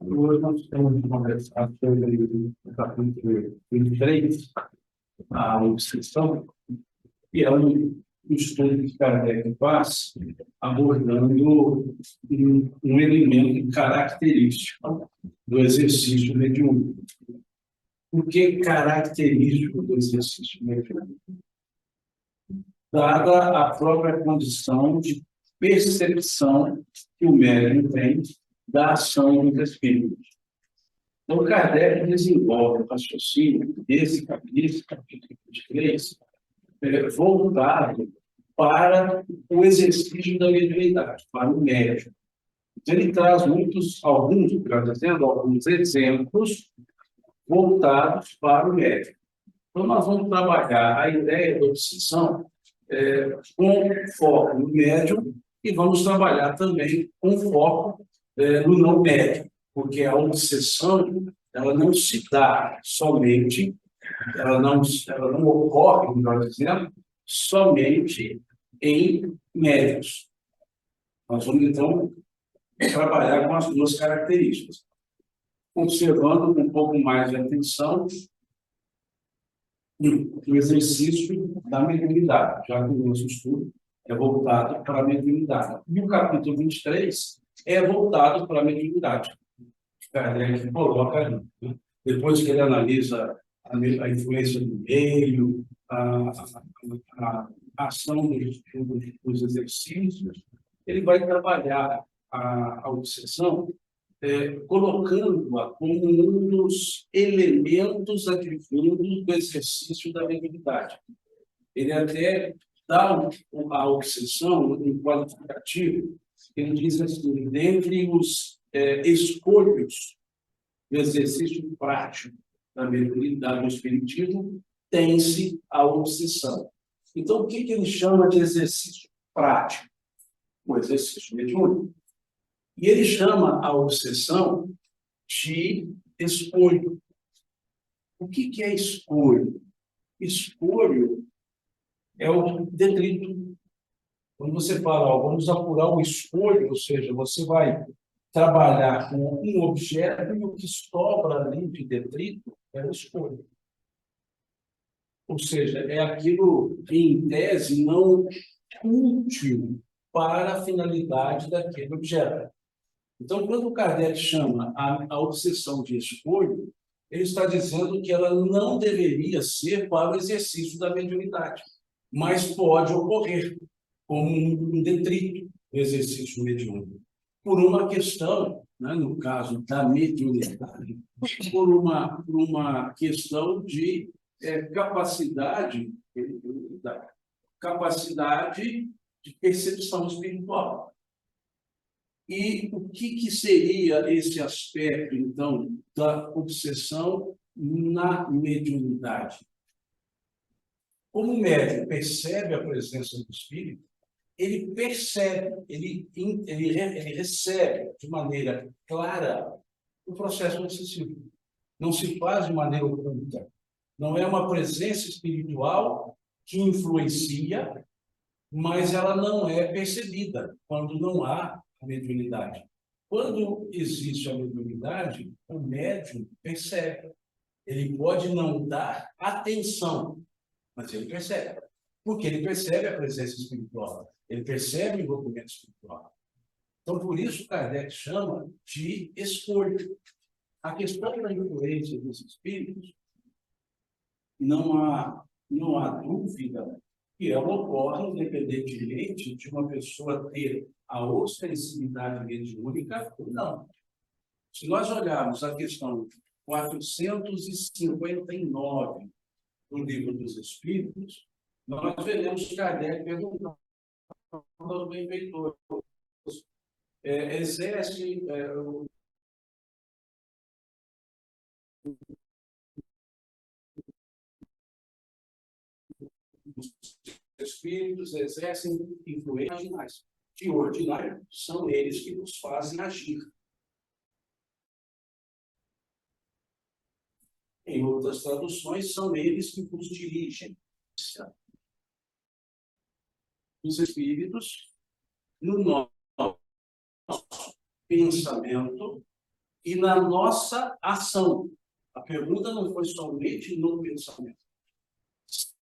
Hoje nós estamos conversando sobre o capítulo 23, a obsessão, que é um estudo que Kardec faz, abordando um elemento característico do exercício mediúnico. O que é característico do exercício mediúnico? Dada a própria condição de percepção que o médium tem da ação dos espíritos. Então, Kardec desenvolve o raciocínio desse capítulo 23, voltado para o exercício da mediunidade, para o médium. Então, ele traz alguns exemplos voltados para o médium. Então, nós vamos trabalhar a ideia da obsessão com foco no médium e vamos trabalhar também com foco no não médium, porque a obsessão ela não se dá somente, ela não ocorre, melhor dizendo, somente em médios. Nós vamos, então, trabalhar com as duas características, observando com um pouco mais de atenção o exercício da mediunidade, já que o nosso estudo é voltado para a mediunidade. E o capítulo 23 é voltado para a mediunidade. Kardec coloca ali, né? Depois que ele analisa a influência do meio, a ação dos exercícios, ele vai trabalhar a obsessão colocando-a como um dos elementos advindos do exercício da mediunidade. Ele até dá a obsessão um qualificativo, ele diz assim, dentre os escolhos do exercício prático da mediunidade do espiritismo, tem-se a obsessão. Então, o que ele chama de exercício prático? O exercício mediúnico. E ele chama a obsessão de escolho. O que é escolho? Escolho é o detrito. Quando você fala, vamos apurar o escolho, ou seja, você vai trabalhar com um objeto e o que sobra ali de detrito é o escolho. Ou seja, é aquilo, em tese, não útil para a finalidade daquele objeto. Então, quando o Kardec chama a obsessão de escolho, ele está dizendo que ela não deveria ser para o exercício da mediunidade, mas pode ocorrer como um detrito do exercício mediúnico, por uma questão, né, no caso da mediunidade, por uma questão de capacidade de percepção espiritual. E o que seria esse aspecto, então, da obsessão na mediunidade? Como o médium percebe a presença do espírito, ele percebe, ele recebe de maneira clara o processo obsessivo. Não se faz de maneira oculta. Não é uma presença espiritual que influencia, mas ela não é percebida quando não há a mediunidade. Quando existe a mediunidade, o médium percebe. Ele pode não dar atenção, mas ele percebe. Porque ele percebe a presença espiritual. Ele percebe o envolvimento espiritual. Então, por isso, Kardec chama de escolha. A questão da influência dos espíritos, não há dúvida que ela ocorre independentemente de uma pessoa ter a ostensibilidade mediúnica ou não. Se nós olharmos a questão 459 do Livro dos Espíritos, nós veremos Kardec perguntando aos benfeitores, exerce os espíritos exercem influências marginais. De ordinário, são eles que nos fazem agir. Em outras traduções, são eles que nos dirigem. Os espíritos, no nosso pensamento, e na nossa ação. A pergunta não foi somente no pensamento.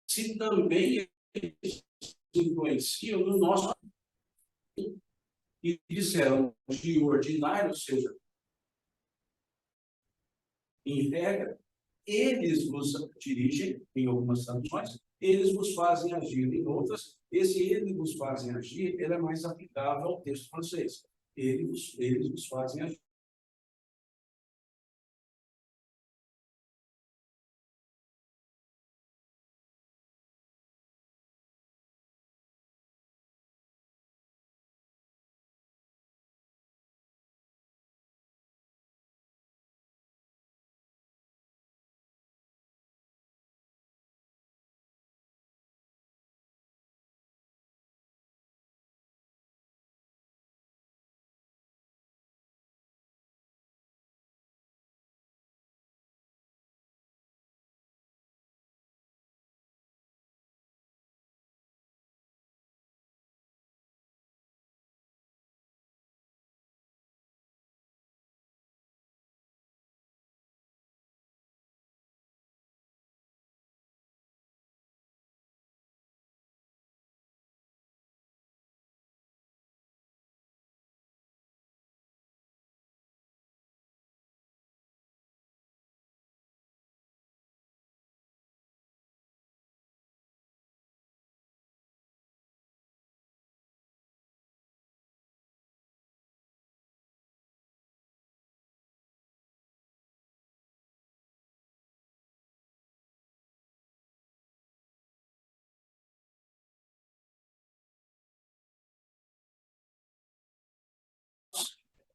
Se também eles influenciam no nosso. E disseram de ordinário, ou seja, em regra, eles vos dirigem em algumas traduções, eles vos fazem agir em outras. Esse eles vos fazem agir, ele é mais aplicável ao texto francês. Eles vos fazem agir.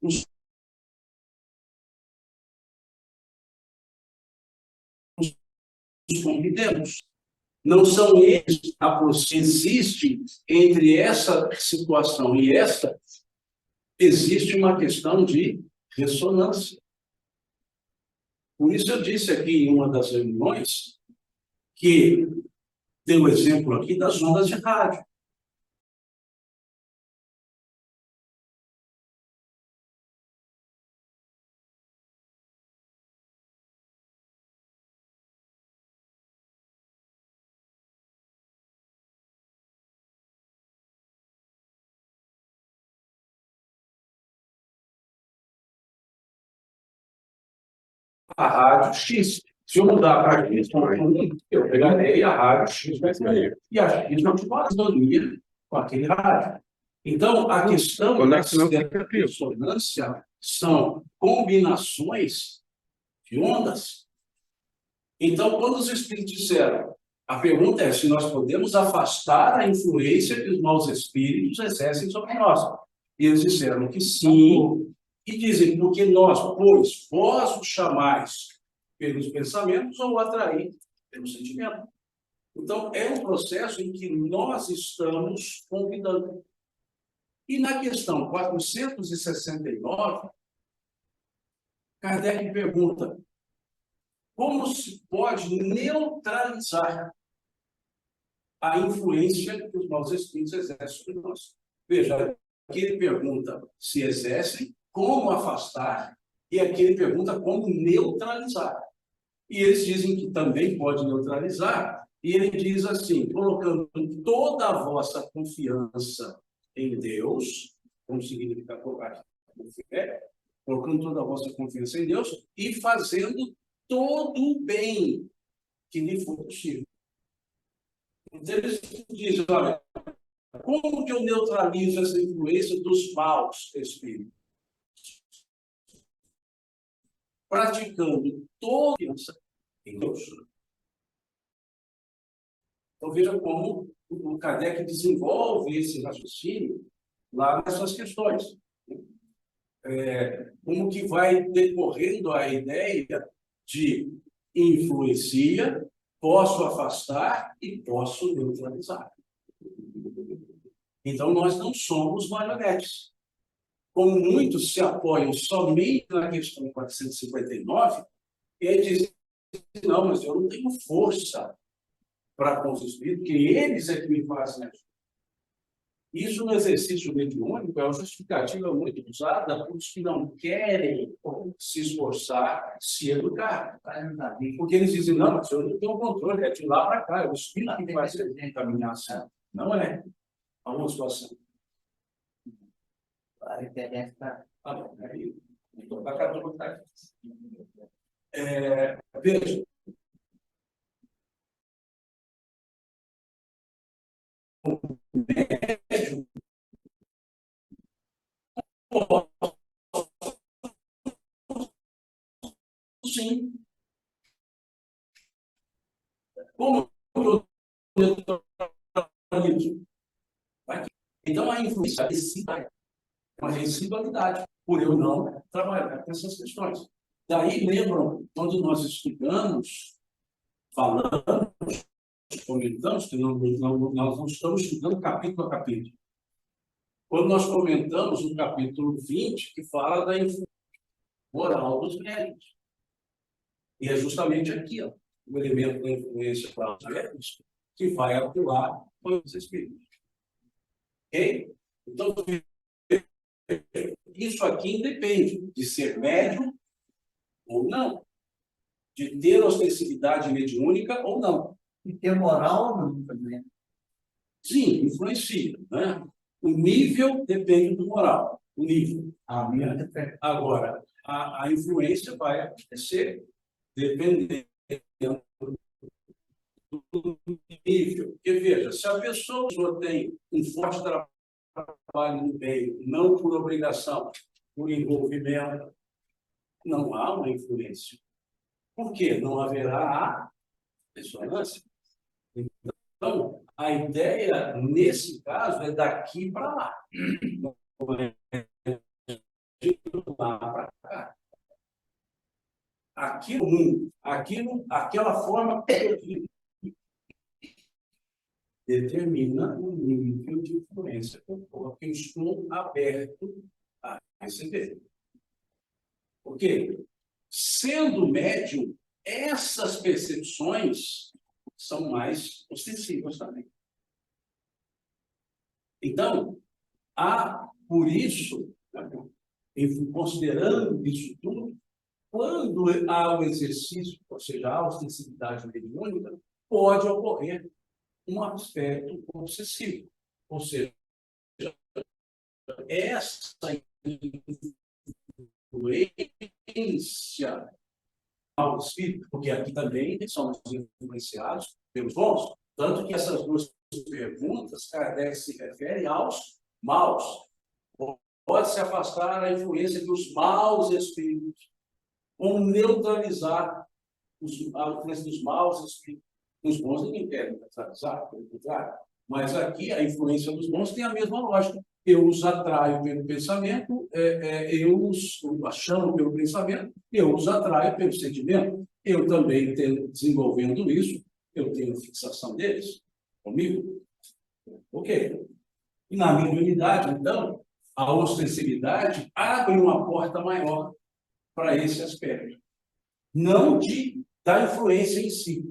Os convidemos. Não são eles a existe entre essa situação e esta, existe uma questão de ressonância. Por isso eu disse aqui em uma das reuniões que dei o exemplo aqui das ondas de rádio. A rádio X. Se eu mudar para X, eu pegarei a rádio X e a X não faz sintonia com aquele rádio. Então, a questão da ressonância são combinações de ondas. Então, quando os espíritos disseram, a pergunta é se nós podemos afastar a influência que os maus espíritos exercem sobre nós. E eles disseram que sim, e dizem, porque nós, pois, vós o chamais pelos pensamentos ou atrair pelo sentimento. Então, é um processo em que nós estamos convidando. E na questão 469, Kardec pergunta, como se pode neutralizar a influência que os maus espíritos exercem sobre nós? Veja, aqui ele pergunta se exercem, como afastar, e aqui ele pergunta como neutralizar. E eles dizem que também pode neutralizar, e ele diz assim, colocando toda a vossa confiança em Deus, como significa colocar fé, colocando toda a vossa confiança em Deus e fazendo todo o bem que lhe for possível. Então, eles dizem, olha, como que eu neutralizo essa influência dos maus espíritos? Praticando toda a confiança em Deus. Então, veja como o Kardec desenvolve esse raciocínio lá nessas questões. Como que vai decorrendo a ideia de influencia, posso afastar e posso neutralizar. Então, nós não somos marionetes. Como muitos se apoiam somente na questão 459, e dizem, não, mas eu não tenho força para com os espíritos, que eles é que me fazem agir. Isso no exercício mediúnico é uma justificativa muito usada por os que não querem se esforçar, se educar. Porque eles dizem, não, mas eu não tenho controle, é de lá para cá, é o espírito que vai ser caminhar assim. Não é. Alguma situação. Ah, bom, aí, então, para cá, todo mundo está veja, sim, como eu estou. Então, a influência é uma residualidade, por eu não trabalhar com essas questões. Daí, lembram, quando nós estudamos, falamos, comentamos, que nós não estamos estudando capítulo a capítulo. Quando nós comentamos no capítulo 20, que fala da influência moral dos médios. E é justamente aqui, ó, o elemento da influência para os médios que vai atuar com os espíritos. Ok? Então, isso aqui depende de ser médium ou não, de ter ostensividade mediúnica ou não. E ter moral não também. Sim, influencia, né? O nível depende do moral, o nível. Agora, a influência vai acontecer dependendo do nível. Porque, veja, se a pessoa tem um forte trabalho no meio, não por obrigação, por envolvimento, não há uma influência. Por quê? Não haverá a ressonância. Então, a ideia, nesse caso, é daqui para lá. De lá para cá. Aquela forma determina o nível de influência que eu estou aberto a receber. Porque, sendo médium, essas percepções são mais ostensivas também. Então, por isso, considerando isso tudo, quando há o exercício, ou seja, a ostensividade mediúnica, pode ocorrer um aspecto obsessivo. Ou seja, essa influência ao espírito, porque aqui também somos influenciados pelos bons, tanto que essas duas perguntas, Kardec se refere aos maus. Pode se afastar a influência dos maus espíritos, ou neutralizar a influência dos maus espíritos. Os bons ninguém quer neutralizar, pelo contrário. Mas aqui a influência dos bons tem a mesma lógica. Eu os atraio pelo pensamento, eu os chamo pelo pensamento, eu os atraio pelo sentimento. Eu também, desenvolvendo isso, eu tenho fixação deles comigo. Ok. E na mediunidade, então, a ostensibilidade abre uma porta maior para esse aspecto. Não da influência em si,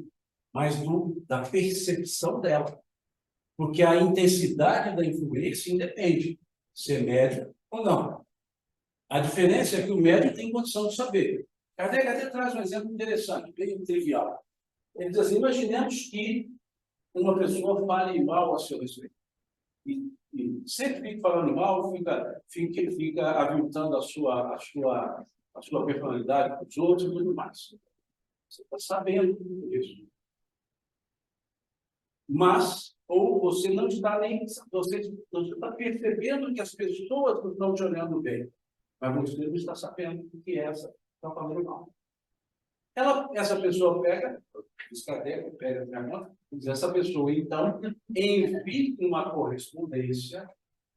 mas da percepção dela. Porque a intensidade da influência independe se é médium ou não. A diferença é que o médium tem condição de saber. Kardec até traz um exemplo interessante, bem trivial. Ele diz assim, imaginemos que uma pessoa fale mal a seu respeito. E sempre fica falando mal, fica aviltando a sua personalidade para os outros e tudo mais. Você está sabendo disso. Mas, ou você não está nem... Você está percebendo que as pessoas não estão te olhando bem. Mas você não está sabendo que essa está falando mal. Essa pessoa pega a minha mão, e diz, essa pessoa, então, envia uma correspondência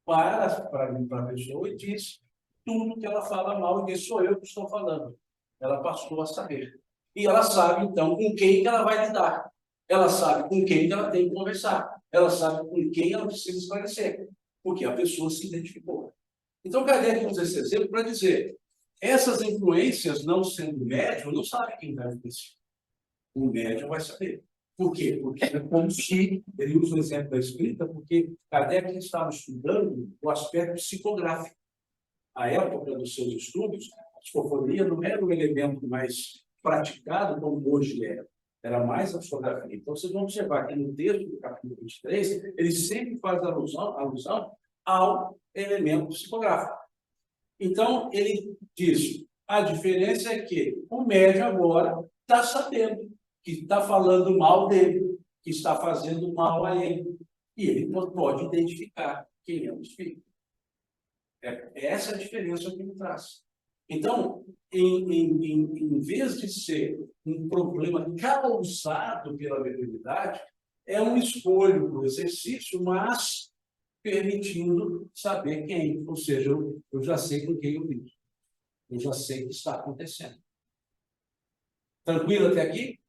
para a pessoa e diz tudo que ela fala mal, e diz, sou eu que estou falando. Ela passou a saber. E ela sabe, então, com quem que ela vai lidar. Ela sabe com quem que ela tem que conversar. Ela sabe com quem ela precisa esclarecer. Porque a pessoa se identificou. Então, Kardec usa esse exemplo para dizer, essas influências, não sendo médium, não sabe quem vai influenciar. O médium vai saber. Por quê? Porque é como se, ele usa o exemplo da escrita, porque Kardec estava estudando o aspecto psicográfico. À época dos seus estudos, a psicofonia não era um elemento mais praticado como hoje é. Era mais a psicografia. Então, vocês vão observar que no texto do capítulo 23, ele sempre faz alusão ao elemento psicográfico. Então, ele diz, a diferença é que o médium agora está sabendo que está falando mal dele, que está fazendo mal a ele. E ele pode identificar quem é o espírito. Essa é a diferença que ele traz. Então, em vez de ser um problema causado pela mediunidade, é um escolho do exercício, mas permitindo saber quem. Ou seja, eu já sei com quem eu lido. Eu já sei o que está acontecendo. Tranquilo até aqui?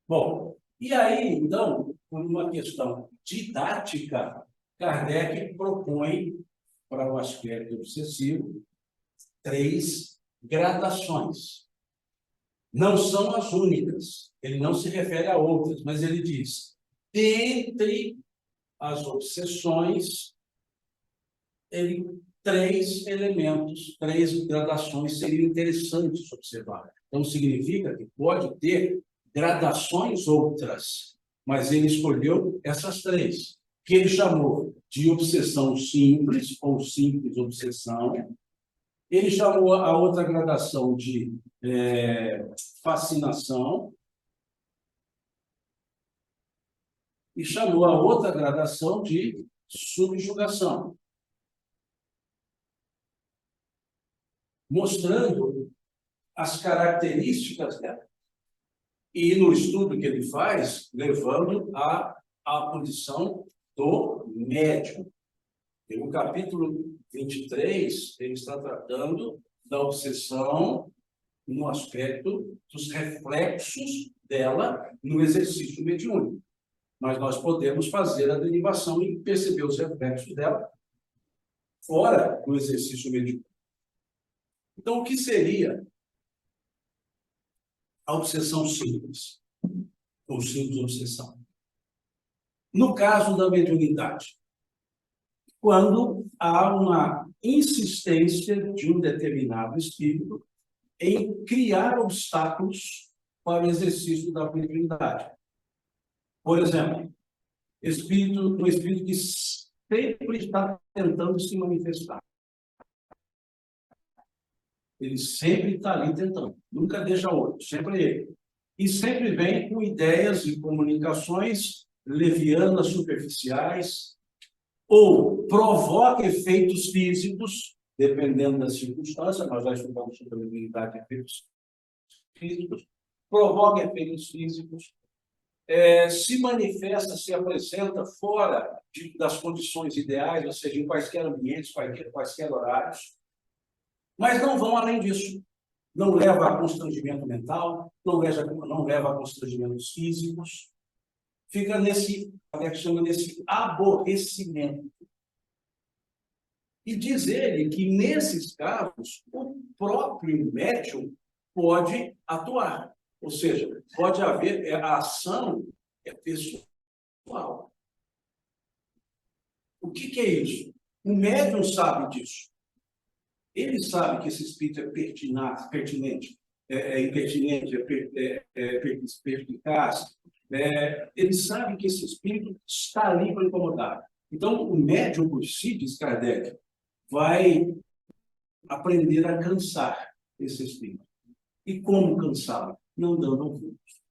Bom, e aí, então, por uma questão didática, Kardec propõe para o aspecto obsessivo 3 gradações. Não são as únicas, ele não se refere a outras, mas ele diz, dentre as obsessões, 3 elementos, 3 gradações seriam interessantes observar. Então, significa que pode ter gradações outras, mas ele escolheu essas 3, que ele chamou de obsessão simples, ou simples obsessão. Ele chamou a outra gradação de fascinação, e chamou a outra gradação de subjugação, mostrando as características dela. E no estudo que ele faz, levando à condição do médium. E no capítulo 23, ele está tratando da obsessão no aspecto dos reflexos dela no exercício mediúnico. Mas nós podemos fazer a derivação e perceber os reflexos dela fora do exercício mediúnico. Então, o que seria a obsessão simples? Ou simples obsessão? No caso da mediunidade, quando há uma insistência de um determinado espírito em criar obstáculos para o exercício da mediunidade. Por exemplo, um espírito que sempre está tentando se manifestar. Ele sempre está ali tentando, nunca deixa outro, sempre ele. E sempre vem com ideias e comunicações levianas, superficiais, ou provoca efeitos físicos, dependendo da circunstância, nós já estudamos sobre a mediunidade de efeitos físicos, provoca efeitos físicos, se manifesta, se apresenta fora das condições ideais, ou seja, em quaisquer ambientes, quaisquer horários, mas não vão além disso. Não leva a constrangimento mental, não leva a constrangimentos físicos, fica nesse aborrecimento. E diz ele que, nesses casos, o próprio médium pode atuar. Ou seja, pode haver, a ação pessoal. O que é isso? O médium sabe disso. Ele sabe que esse espírito é pertinente, impertinente, perspicaz. Ele sabe que esse espírito está ali para incomodar. Então, o médium por si, diz Kardec, vai aprender a cansar esse espírito. E como cansá-lo? Não dando ouvidos.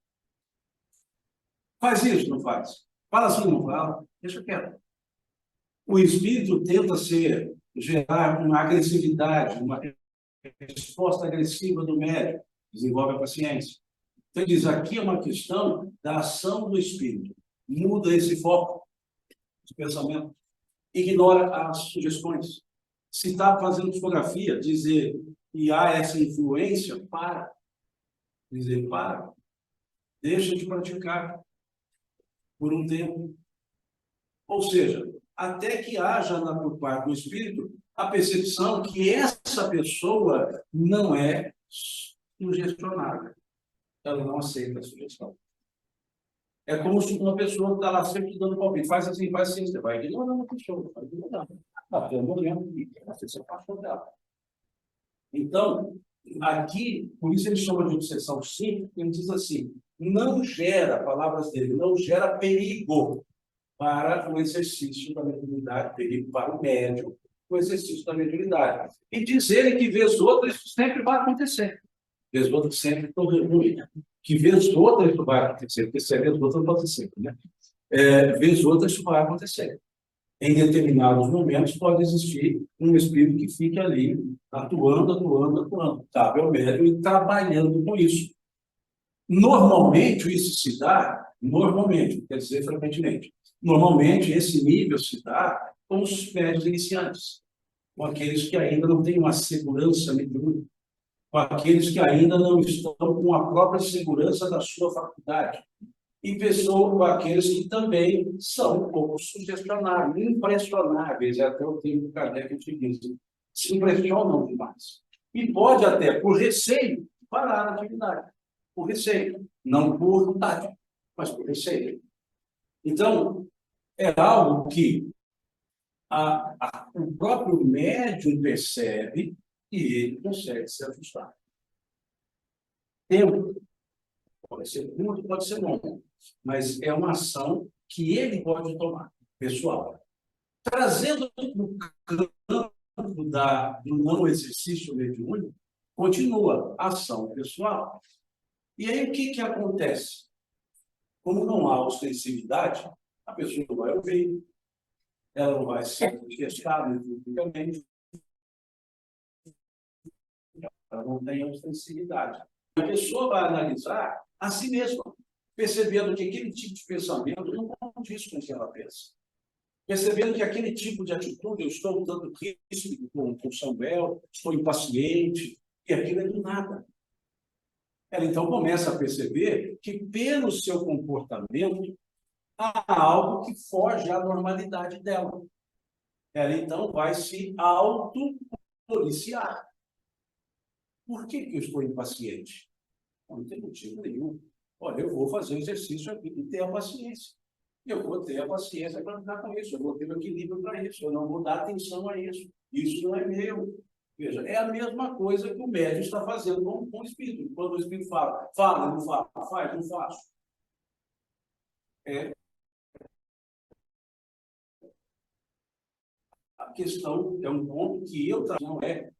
Faz isso, não faz? Fala assim, não fala? Deixa quieto. O espírito tenta gerar uma agressividade, uma resposta agressiva do médium, desenvolve a paciência. Então, ele diz, aqui é uma questão da ação do espírito. Muda esse foco de pensamento. Ignora as sugestões. Se está fazendo fotografia, dizer que há essa influência, para. Dizer, para. Deixa de praticar por um tempo. Ou seja, até que haja por parte do espírito a percepção que essa pessoa não é sugestionável. Ela não aceita a sugestão. É como se uma pessoa está lá sempre dando palpite. Faz assim, você vai ignorando a pessoa, vai ignorando. Até o momento que você se afastou dela. Então, aqui, por isso ele chama de obsessão simples, ele diz assim, não gera, palavras dele, não gera perigo para o exercício da mediunidade, perigo para o médium, o exercício da mediunidade. E diz ele que vez outra isso sempre vai acontecer. Vez outra sempre estou ruim. Que vez outra isso vai acontecer, porque se é vez outra não pode ser sempre, né? Vez outra isso vai acontecer. Em determinados momentos pode existir um espírito que fique ali atuando, sabe? É o médium e trabalhando com isso. Normalmente isso se dá, normalmente, quer dizer frequentemente, normalmente esse nível se dá com os médios iniciantes, com aqueles que ainda não têm uma segurança nenhuma, com aqueles que ainda não estão com a própria segurança da sua faculdade. E pessoas com aqueles que também são um pouco sugestionáveis, impressionáveis, é até o termo que Kardec utiliza, se impressionam demais. E pode até, por receio, parar a atividade. Por receio, não por vontade, mas por receio. Então, é algo que o próprio médium percebe e ele consegue se ajustar. Tempo pode ser curto, pode ser longo, mas é uma ação que ele pode tomar, pessoal. Trazendo no campo do não exercício mediúnico, continua a ação pessoal. E aí o que acontece? Como não há ostensividade, a pessoa não vai ouvir, ela não vai ser testada publicamente, ela não tem ostensividade. A pessoa vai analisar a si mesma, percebendo que aquele tipo de pensamento não condiz com o que ela pensa. Percebendo que aquele tipo de atitude, eu estou dando risco com Samuel, estou impaciente, e aquilo é do nada. Ela então começa a perceber que, pelo seu comportamento, há algo que foge à normalidade dela. Ela então vai se autopoliciar. Por que eu estou impaciente? Não tem motivo nenhum. Olha, eu vou fazer um exercício aqui e ter a paciência. Eu vou ter a paciência para lidar com isso, eu vou ter o equilíbrio para isso, eu não vou dar atenção a isso. Isso não é meu. Veja, é a mesma coisa que o médium está fazendo com o espírito. Quando o espírito fala, não fala, faz, não faço. A questão é um ponto que eu trago, não é.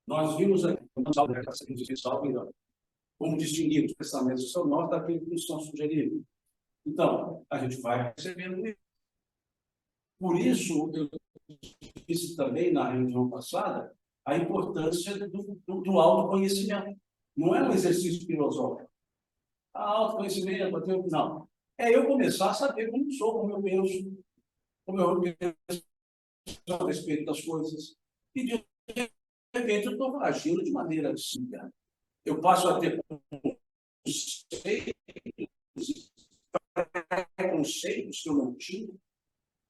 Nós vimos aqui, como distinguir os pensamentos sonoros daqueles que nos são sugeridos. Então, a gente vai percebendo isso. Por isso, eu disse também na reunião passada a importância do autoconhecimento. Não é um exercício filosófico. Autoconhecimento, não. É eu começar a saber como sou, como eu penso, como eu penso a respeito das coisas. E, de repente, eu estou agindo de maneira assim. Eu passo a ter preconceitos que eu não tinha.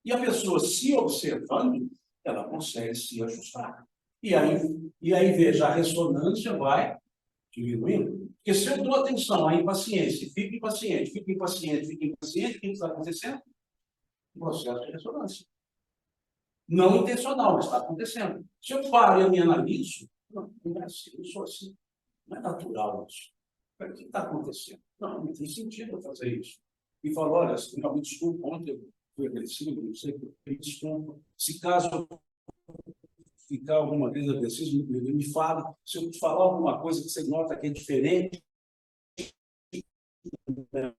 E a pessoa, se observando, ela consegue se ajustar. E aí veja, a ressonância vai diminuindo. Porque se eu dou atenção à impaciência, fico impaciente, o que está acontecendo? Um processo de ressonância. Não intencional, mas está acontecendo. Se eu paro e me analiso, não é assim, eu sou assim. Não é natural isso. O que está acontecendo? Não tem sentido eu fazer isso. E falo, olha, me desculpa, ontem eu fui agressivo, não sei, me desculpa. Se caso eu ficar alguma vez agressivo, me fala. Se eu te falar alguma coisa que você nota que é diferente, minha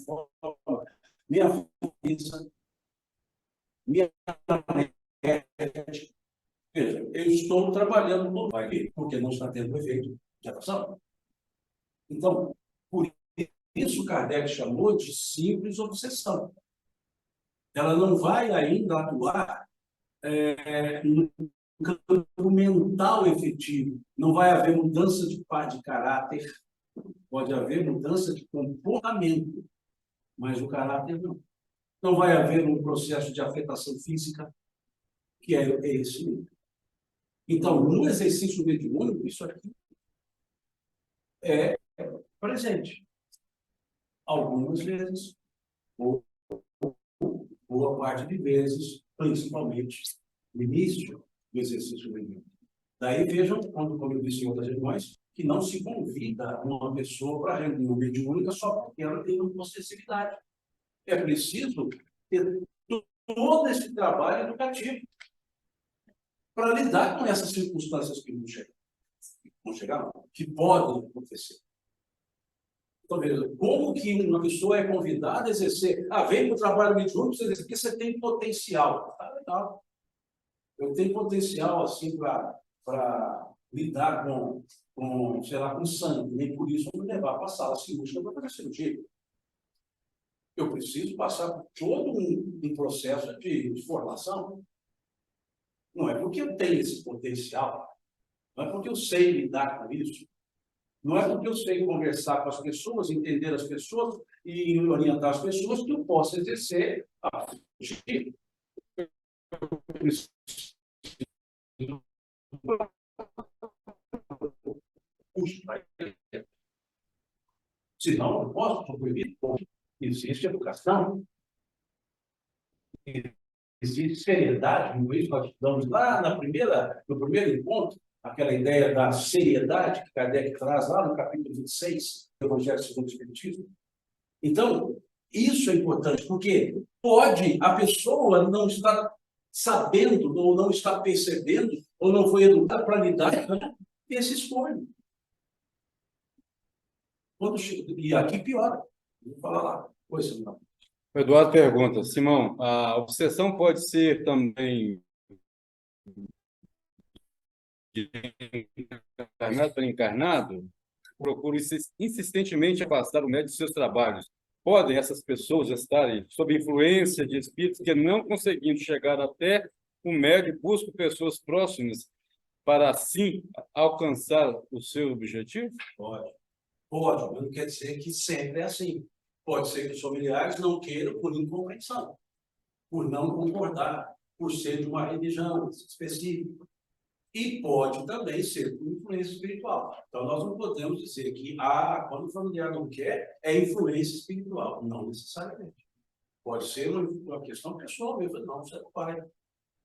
força, minha veja, eu estou trabalhando no baile, porque não está tendo efeito de atração. Então, por isso Kardec chamou de simples obsessão. Ela não vai ainda atuar no campo mental efetivo. Não vai haver mudança de caráter, pode haver mudança de comportamento, mas o caráter não. Não vai haver um processo de afetação física, que é esse nível. Então, no exercício mediúnico, isso aqui é presente. Algumas vezes, ou boa parte de vezes, principalmente no início do exercício mediúnico. Daí vejam, como eu disse em outras reuniões, que não se convida uma pessoa para a reunião mediúnica só porque ela tem uma possessividade. É preciso ter todo esse trabalho educativo para lidar com essas circunstâncias que não chegaram, que podem acontecer. Então, veja, como que uma pessoa é convidada a exercer? Ah, vem para o trabalho mediúnico, porque você tem potencial. Tá legal. Eu tenho potencial, assim, para lidar sei lá, com sangue. Nem por isso eu me levar para a sala cirúrgica para fazer cirurgia. Eu preciso passar por todo um processo de formação. Não é porque eu tenho esse potencial, não é porque eu sei lidar com isso, não é porque eu sei conversar com as pessoas, entender as pessoas e orientar as pessoas que eu posso exercer a cirurgia. Senão, eu posso proibir. Existe educação, existe seriedade, no isso nós estudamos lá no primeiro encontro, aquela ideia da seriedade que Kardec traz lá no capítulo 26 do Evangelho segundo o Espiritismo. Então, isso é importante, porque pode a pessoa não estar sabendo, ou não estar percebendo, ou não foi educada para lidar com esse escolho. E aqui piora. Vou falar lá. Pois não. O Eduardo pergunta, Simão, a obsessão pode ser também de encarnado para encarnado? Procuro insistentemente afastar o médium de seus trabalhos. Podem essas pessoas estarem sob influência de espíritos que, não conseguindo chegar até o médium, buscam pessoas próximas para, assim, alcançar o seu objetivo? Pode. Pode, mas não quer dizer que sempre é assim. Pode ser que os familiares não queiram por incompreensão, por não concordar, por ser de uma religião específica. E pode também ser por influência espiritual. Então, nós não podemos dizer que quando o familiar não quer, é influência espiritual. Não necessariamente. Pode ser uma questão pessoal mesmo. Não, você não vai.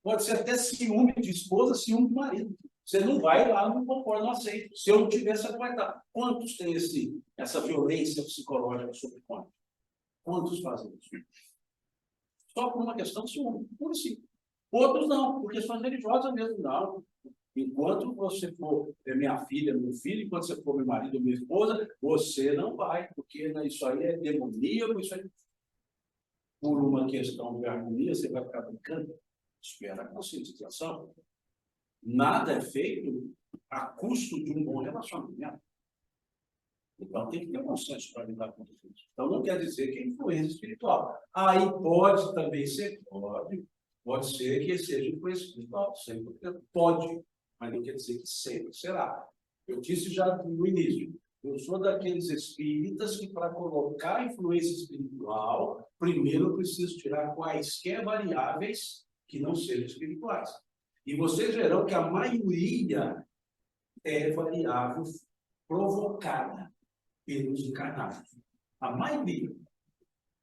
Pode ser até ciúme de esposa, ciúme de marido. Você não vai lá, não concorda, não aceita. Se eu não tiver, você não vai estar. Quantos têm essa violência psicológica sobre cônjuge? Quantos fazem isso? Só por uma questão de ciúme, por si. Outros não, por questões religiosas mesmo, não. Enquanto você for minha filha, meu filho, enquanto você for meu marido ou minha esposa, você não vai, porque isso aí é demoníaco, isso aí. Por uma questão de harmonia, você vai ficar brincando. Espera a conscientização. Nada é feito a custo de um bom relacionamento. Então, tem que ter bom senso para lidar com isso. Então, não quer dizer que é influência espiritual. Aí pode também ser, pode ser que seja influência espiritual, sempre pode, mas não quer dizer que sempre será. Eu disse já no início, eu sou daqueles espíritas que, para colocar influência espiritual, primeiro eu preciso tirar quaisquer variáveis que não sejam espirituais. E vocês verão que a maioria é variável provocada pelos encarnados. A maioria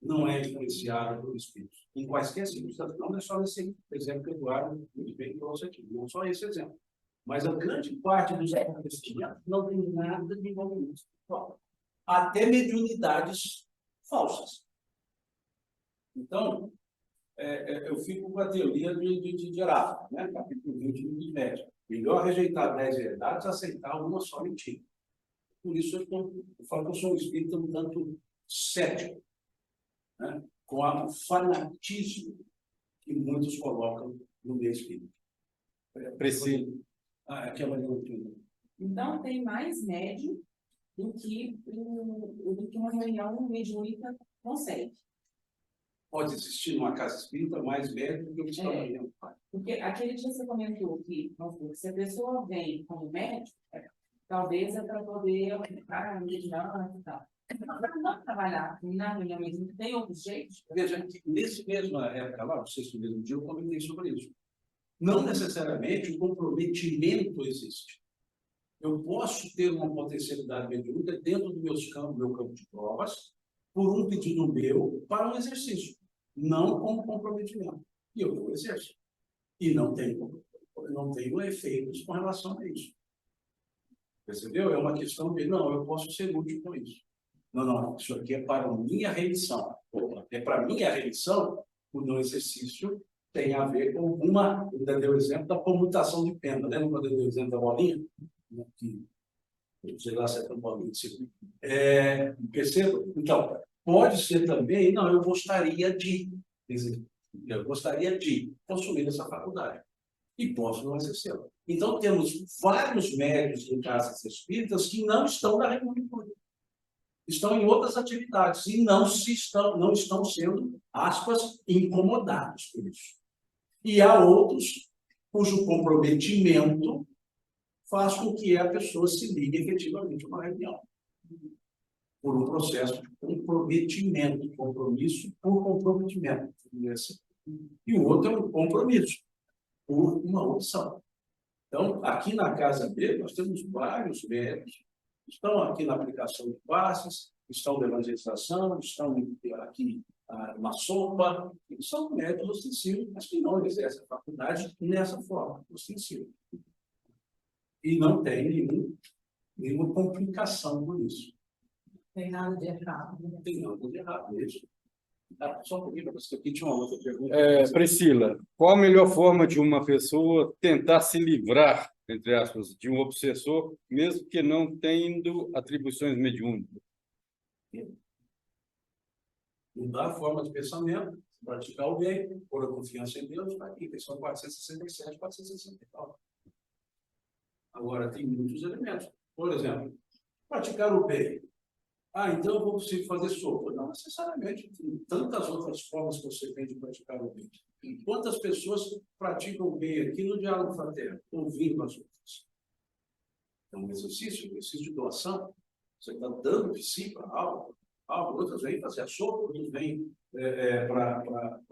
não é influenciada por espíritos. Em quaisquer circunstâncias, não é só esse exemplo que o Eduardo muito bem trouxe aqui, não só esse exemplo. Mas a grande parte dos acontecimentos não tem nada de envolvimento espiritual. Até mediunidades falsas. Então, eu fico com a teoria de Erasmo, né? Capítulo 20 do médio. Melhor rejeitar 10 verdades, aceitar uma só mentira. Por isso, eu falo que eu sou um espírita um tanto cético, né? Com o fanatismo que muitos colocam no meio espírita. Preciso. Aquela leitura. Então, tem mais médium do que uma reunião mediúnica consegue. Pode existir numa casa espírita mais médico do que o que está morrendo. Porque aquele dia você comentou que, se a pessoa vem como médico, talvez é para poder aplicar a mediana e tal. Não trabalhar na reunião mediúnica, tem outros jeitos? Veja que nesse mesma época lá, no sexto mesmo dia, eu comentei sobre isso. Não necessariamente o comprometimento existe. Eu posso ter uma potencialidade mediúnica dentro do meu campo de provas, por um pedido meu para um exercício, não como comprometimento. E eu vou exercer. E não tenho efeitos com relação a isso. Percebeu? É uma questão de, não, eu posso ser útil com isso. Não, isso aqui é para minha remissão. É para minha remissão, o não exercício tem a ver com uma, eu dei o exemplo da comutação de pena. Lembra quando eu dei o exemplo da bolinha? Que, não sei lá se é tão bolinha. Perceba? Então, pode ser também, não, eu gostaria de consumir essa faculdade. E posso não exercê-la. Então, temos vários médios em casas espíritas que não estão na reunião. Estão em outras atividades e não estão sendo, aspas, incomodados por isso. E há outros cujo comprometimento faz com que a pessoa se ligue efetivamente a uma reunião. Por um processo de comprometimento, compromisso por comprometimento. E o outro é um compromisso por uma opção. Então, aqui na casa dele, nós temos vários médicos que estão aqui na aplicação de passes, estão na evangelização, estão aqui na sopa, são médicos ostensivos, mas que não exercem a faculdade nessa forma, ostensiva. E não tem nenhuma complicação por isso. Tem nada de errado. Não tem nada de errado nisso. Só um pouquinho, porque aqui tinha uma outra pergunta. Priscila, qual a melhor forma de uma pessoa tentar se livrar, entre aspas, de um obsessor, mesmo que não tendo atribuições mediúnicas? Mudar a forma de pensamento, praticar o bem, pôr a confiança em Deus, está aqui, questão 467, 469. Agora, tem muitos elementos. Por exemplo, praticar o bem. Então eu vou conseguir fazer sopa. Não necessariamente. Tem tantas outras formas que você tem de praticar o bem. E quantas pessoas praticam o bem aqui no diálogo fraterno, ouvindo as outras? É um exercício de doação. Você está dando de si para algo. Outras vêm fazer a sopa, outros vêm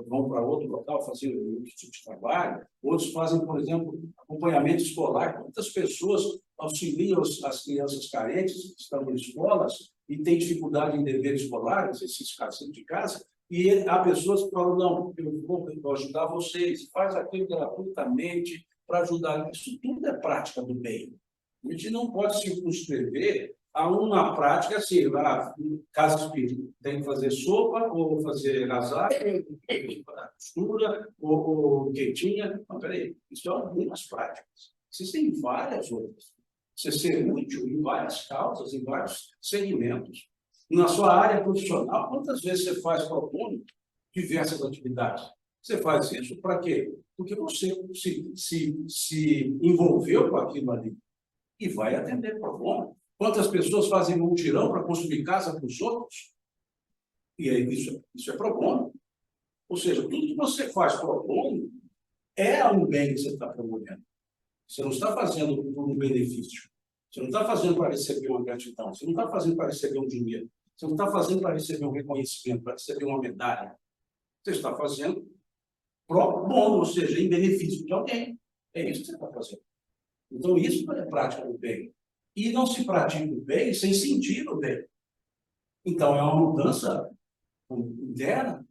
vão para outro local fazer outro tipo de trabalho. Outros fazem, por exemplo, acompanhamento escolar. Quantas pessoas auxiliam as crianças carentes que estão em escolas e têm dificuldade em deveres escolares, esses casos de casa, e há pessoas que falam, não, eu vou ajudar vocês, faz aquilo gratuitamente para ajudar. Isso tudo é prática do bem. A gente não pode circunscrever a uma prática assim, casa espírita, tem que fazer sopa, ou fazer agasalho, costura, ou quentinha. Não, peraí, isso são algumas práticas. Existem várias outras. Você ser útil em várias causas, em vários segmentos. Na sua área profissional, quantas vezes você faz para o autônomo diversas atividades? Você faz isso para quê? Porque você se envolveu com aquilo ali e vai atender para o autônomo. Quantas pessoas fazem mutirão para construir casa para os outros? E aí, isso é pro bono. Ou seja, tudo que você faz pro bono é um bem que você está promovendo. Você não está fazendo por um benefício. Você não está fazendo para receber uma gratidão. Você não está fazendo para receber um dinheiro. Você não está fazendo para receber um reconhecimento, para receber uma medalha. Você está fazendo pro bono, ou seja, em benefício de alguém. É isso que você está fazendo. Então, isso é prática do bem. E não se pratica o bem sem sentir o bem. Então, é uma mudança interna.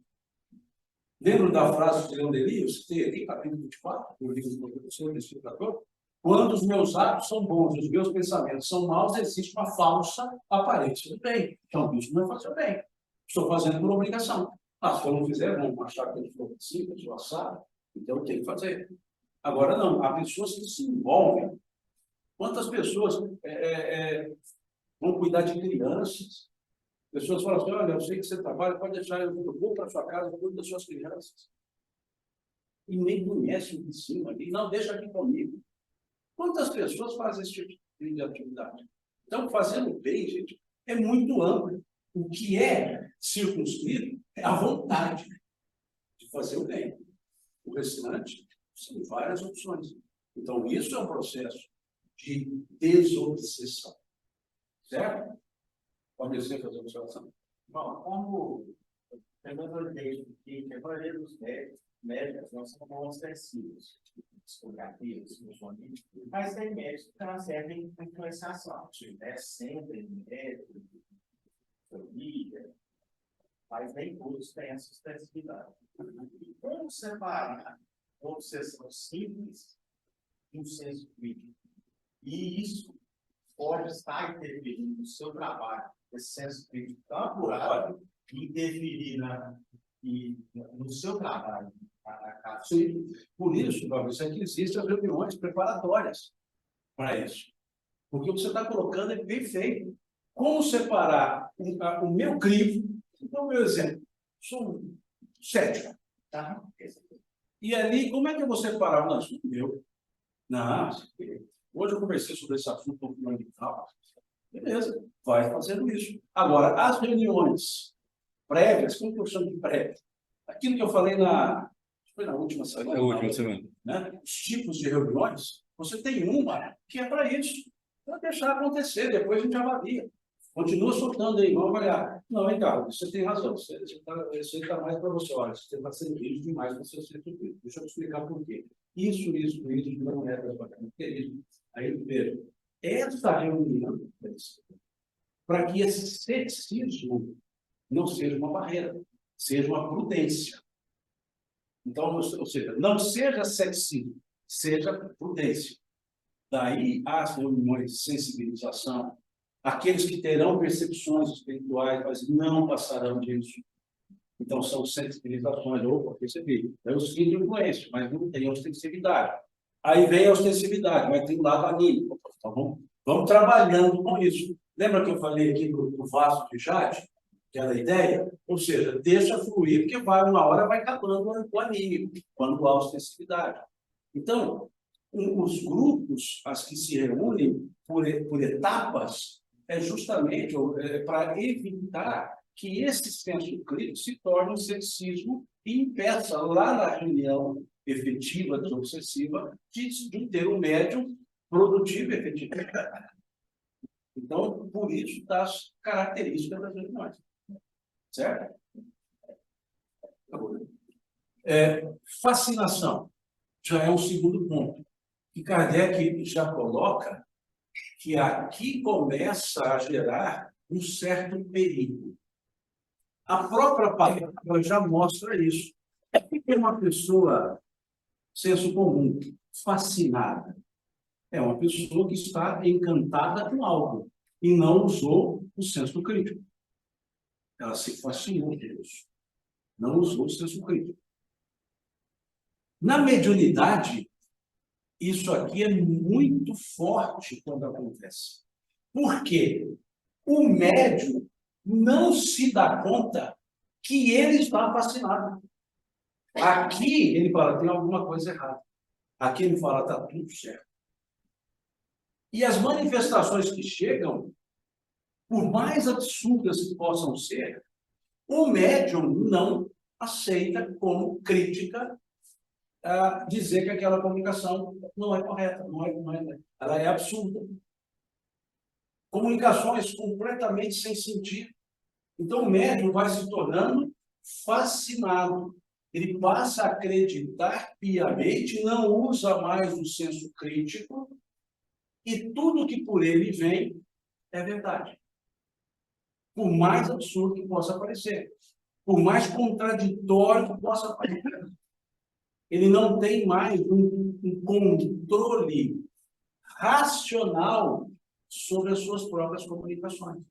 Lembra da frase de Leon Denis, que tem aqui, capítulo 24, do livro do professor do Explicador? Quando os meus atos são bons e os meus pensamentos são maus, existe uma falsa aparência do bem. Então, isso não é fazer o bem. Estou fazendo por obrigação. Se eu não fizer, vão achar que eu estou simples, eu assado, então eu tenho que fazer. Agora, não. Há pessoas que se envolvem. Quantas pessoas vão cuidar de crianças? Pessoas falam assim, olha, eu sei que você trabalha, pode deixar, eu vou para a sua casa, eu cuido das suas crianças. E nem conhece o vizinho ali. Não, deixa aqui comigo. Quantas pessoas fazem esse tipo de atividade? Então, fazendo bem, gente, é muito amplo. O que é circunscrito é a vontade de fazer o bem. O restante são várias opções. Então, isso é um processo de desobsessão. Certo? Pode ser fazer observação? Bom, como pegando a ideia de que a maioria dos médicos não são ostensivos. psicografia, psicofonia, mas tem médicos que recebem influenciação, né? Sempre médico, família, mas nem todos têm essa expressividade. Como separar uma obsessão simples de um senso crítico? E isso pode estar interferindo no seu trabalho, esse senso crítico tão apurado, e interferir no seu trabalho. Sim. Por isso, Fabrício, é que existem as reuniões preparatórias para isso. Porque o que você está colocando é perfeito. Como separar o meu crivo? Então, meu exemplo, sou um cético, tá? E ali, como é que eu vou separar? Não, isso não é meu. Não, hoje eu conversei sobre esse assunto com o fulano de tal. Beleza, vai fazendo isso. Agora, as reuniões prévias, como que eu chamo de prévias? Aquilo que eu falei foi na última semana. Na última semana. Né? Os tipos de reuniões, você tem uma que é para isso, para deixar acontecer, depois a gente avalia. Continua soltando aí, vamos avaliar. Não, hein, Carlos, você tem razão, isso está mais para você. Olha, você está sendo rígido demais para você ser tudo. Deixa eu te explicar por quê. Isso não é para bacana. Por que isso? Aí, veja, essa reunião, para que esse ceticismo não seja uma barreira, seja uma prudência. Então, ou seja, não seja ceticismo, seja prudência. Daí, as reuniões de sensibilização, aqueles que terão percepções espirituais, mas não passarão disso. Então, são sensibilizações. Opa, percebi. Eu sinto influência, mas não tem ostensividade. Aí vem a ostensividade, mas tem um lado anímico. Então, vamos trabalhando com isso. Lembra que eu falei aqui do vaso de jade? Aquela ideia? Ou seja, deixa fluir, porque uma hora vai acabando o anímico, quando há ostensividade. Então, os grupos, as que se reúnem por etapas, é justamente para evitar que esse senso crítico se torne um ceticismo e impeça lá na reunião efetiva, desobsessiva, de ter um médium produtivo e efetivo. Então, por isso, das características das reuniões. Certo? Fascinação já é um segundo ponto. Que Kardec já coloca que aqui começa a gerar um certo perigo. A própria palavra já mostra isso. O que é uma pessoa, senso comum, fascinada? É uma pessoa que está encantada com algo e não usou o senso crítico. Ela se fascinou por isso. Não usou o senso crítico. Na mediunidade, isso aqui é muito forte quando acontece. Por quê? O médium não se dá conta que ele está fascinado. Aqui ele fala, tem alguma coisa errada. Aqui ele fala, está tudo certo. E as manifestações que chegam, por mais absurdas que possam ser, o médium não aceita como crítica dizer que aquela comunicação não é correta, ela é absurda. Comunicações completamente sem sentido. Então, o médium vai se tornando fascinado. Ele passa a acreditar piamente, não usa mais o senso crítico, e tudo que por ele vem é verdade. Por mais absurdo que possa parecer, por mais contraditório que possa parecer. Ele não tem mais um controle racional sobre as suas próprias comunicações.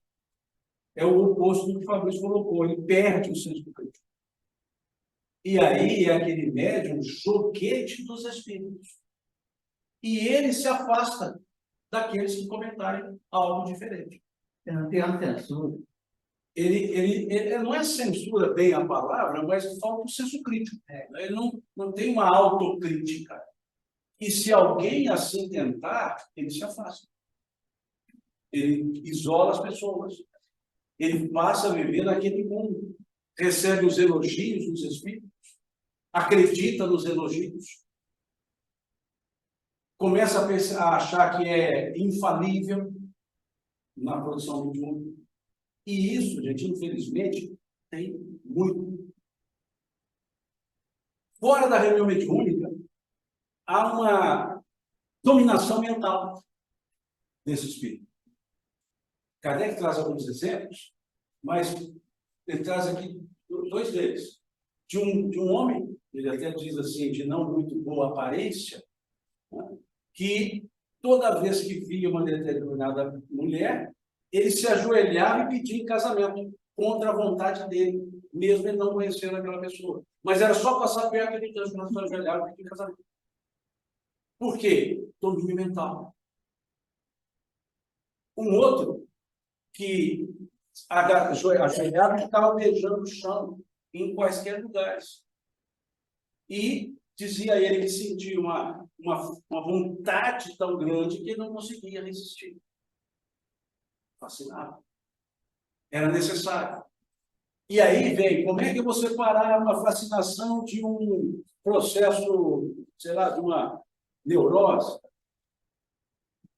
É o oposto do que o Fabrício colocou, ele perde o senso crítico. E aí é aquele médium joguete dos espíritos. E ele se afasta daqueles que comentarem algo diferente. Não tem a censura. Ele não é censura bem a palavra, mas falta o senso crítico. Ele não tem uma autocrítica. E se alguém assim tentar, ele se afasta. Ele isola as pessoas. Ele passa a viver naquele mundo. Recebe os elogios dos espíritos. Acredita nos elogios. Começa a achar que é infalível na produção do mundo. E isso, gente, infelizmente, tem muito. Fora da reunião mediúnica, há uma dominação mental desse espírito. Kardec traz alguns exemplos, mas ele traz aqui 2 deles. De um homem, ele até diz assim, de não muito boa aparência, né, que toda vez que via uma determinada mulher, ele se ajoelhava e pedia em casamento, contra a vontade dele, mesmo ele não conhecendo aquela pessoa. Mas era só passar perto e ele se ajoelhava e pedia em casamento. Por quê? Domínio mental. Um outro que ajoelhava e ficava beijando o chão em quaisquer lugares. E dizia ele que sentia uma vontade tão grande que ele não conseguia resistir. Fascinado. Era necessário. E aí vem, como é que você parar uma fascinação de um processo, sei lá, de uma neurose?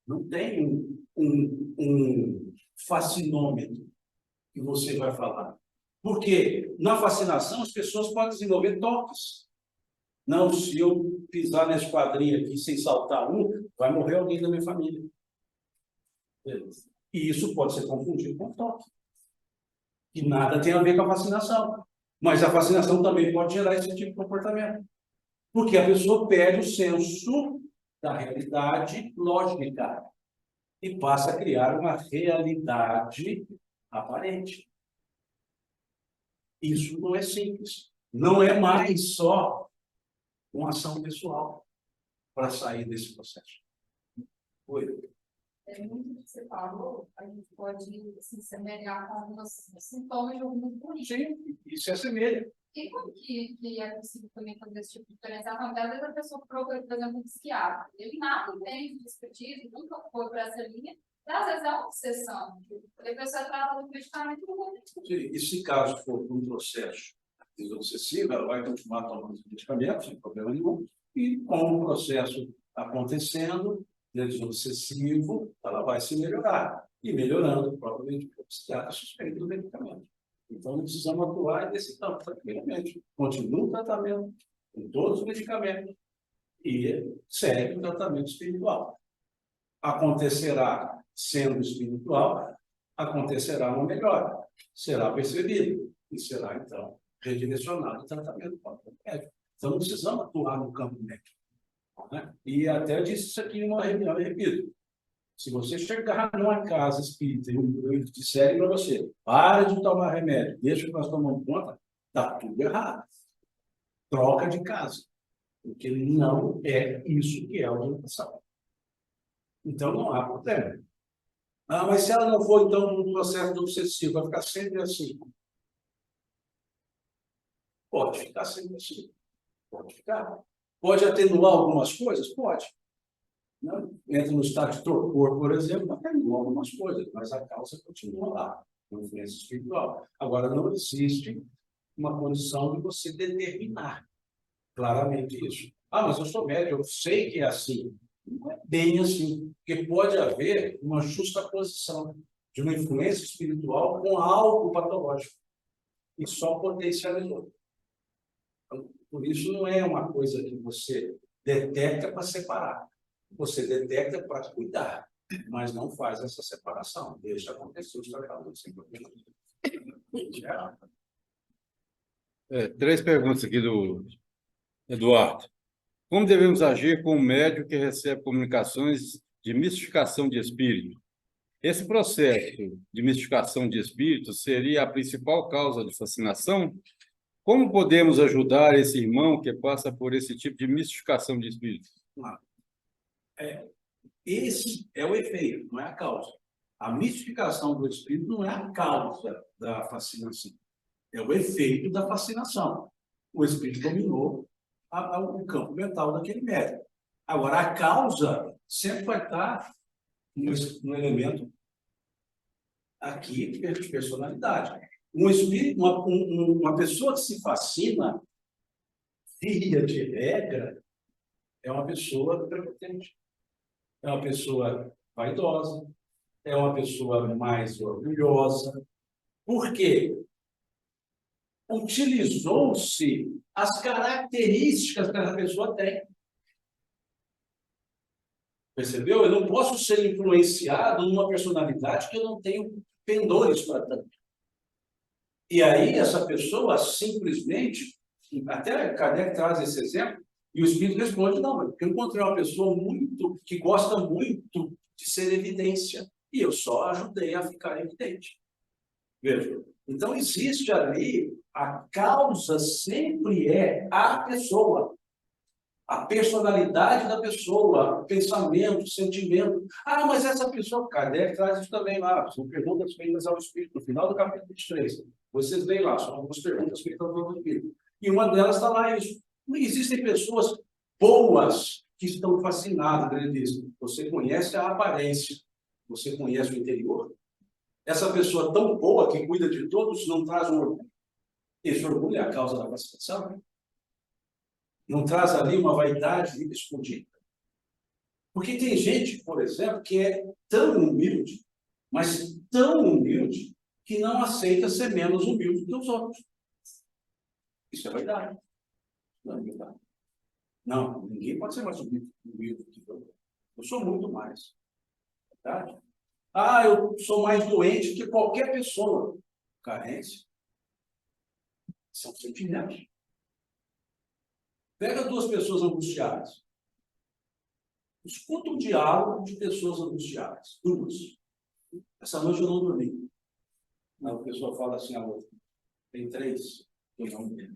Não tem um fascinômetro que você vai falar. Porque na fascinação as pessoas podem desenvolver toques. Não, se eu pisar nesse quadrinho aqui sem saltar vai morrer alguém da minha família. E isso pode ser confundido com toque. Que nada tem a ver com a fascinação. Mas a fascinação também pode gerar esse tipo de comportamento. Porque a pessoa perde o senso da realidade lógica e passa a criar uma realidade aparente. Isso não é simples. Não é mais só uma ação pessoal para sair desse processo. Oi. É muito que você falou, a gente pode se semelhar com alguns sintomas de alguns políticos. Sim, isso é semelha. E como que é possível também fazer esse tipo de diferenciação? Às vezes a pessoa procura, por exemplo, um psiquiatra. Ele nada entende de expertise, nunca foi para essa linha. E às vezes é uma obsessão. A pessoa trata do medicamento no momento. Sim, e se caso for um processo desobsessivo, ela vai continuar tomando os medicamentos, sem problema nenhum, e com o processo acontecendo, desobsessivo, ela vai se melhorar. E melhorando, provavelmente, o psiquiatra suspeita do medicamento. Então, não precisamos atuar nesse campo, tranquilamente. Continua o tratamento com todos os medicamentos e segue o tratamento espiritual. Acontecerá, sendo espiritual, acontecerá uma melhora. Será percebido e será, então, redirecionado o tratamento para o médico. Então, não precisamos atuar no campo médico. Né? E até eu disse isso aqui em uma reunião, eu repito. Se você chegar numa casa espírita e disserem para você, para de tomar remédio, deixa que nós tomamos conta, está tudo errado. Troca de casa. Porque não é isso que é a orientação. Então, não há problema. Ah, mas se ela não for, então, num processo obsessivo, vai ficar sempre assim. Pode ficar sempre assim. Pode ficar. Pode atenuar algumas coisas? Pode. Não? Entra no estado de torpor, por exemplo, atenua algumas coisas, mas a causa continua lá, na influência espiritual. Agora, não existe uma condição de você determinar claramente isso. Ah, mas eu sou médico, eu sei que é assim. Não é bem assim, porque pode haver uma justaposição de uma influência espiritual com algo patológico e só potencializou. Então, por isso, não é uma coisa que você detecta para separar. Você detecta para cuidar, mas não faz essa separação. Deixa acontecer os tratamentos sem problema. 3 perguntas aqui do Eduardo. Como devemos agir com um médium que recebe comunicações de mistificação de espírito? Esse processo de mistificação de espírito seria a principal causa de fascinação? Como podemos ajudar esse irmão que passa por esse tipo de mistificação de espírito? Esse é o efeito, não é a causa. A mistificação do espírito não é a causa da fascinação. É o efeito da fascinação. O espírito dominou o campo mental daquele médium. Agora, a causa sempre vai estar no elemento aqui de personalidade. Um espírito, uma pessoa que se fascina, via de regra, é uma pessoa prepotente. É uma pessoa vaidosa, é uma pessoa mais orgulhosa. Por quê? Utilizou-se as características que a pessoa tem. Percebeu? Eu não posso ser influenciado numa personalidade que eu não tenho pendores para tanto. E aí, essa pessoa simplesmente, até Kardec traz esse exemplo, e o Espírito responde: não, porque eu encontrei uma pessoa que gosta muito de ser evidência, e eu só ajudei a ficar evidente. Veja, então existe ali, a causa sempre é a pessoa, a personalidade da pessoa, o pensamento, o sentimento. Ah, mas essa pessoa, Kardec traz isso também lá, são perguntas feitas ao Espírito, no final do capítulo 23. Vocês veem lá, são algumas perguntas feitas ao Espírito. E uma delas está lá isso. Existem pessoas boas que estão fascinadas, ele diz: você conhece a aparência, você conhece o interior. Essa pessoa tão boa que cuida de todos não traz um orgulho. Esse orgulho é a causa da fascinação. Não traz ali uma vaidade escondida. Porque tem gente, por exemplo, que é tão humilde, mas tão humilde, que não aceita ser menos humilde que os outros. Isso é verdade. Não é verdade. Não, ninguém pode ser mais humilde que eu. Eu sou muito mais. É verdade? Ah, eu sou mais doente que qualquer pessoa. Carência. São sentimentos. Pega duas pessoas angustiadas. Escuta um diálogo de pessoas angustiadas. Duas. Essa noite eu não dormi. Aí a pessoa fala assim a outra: tem três. Eu não dormi.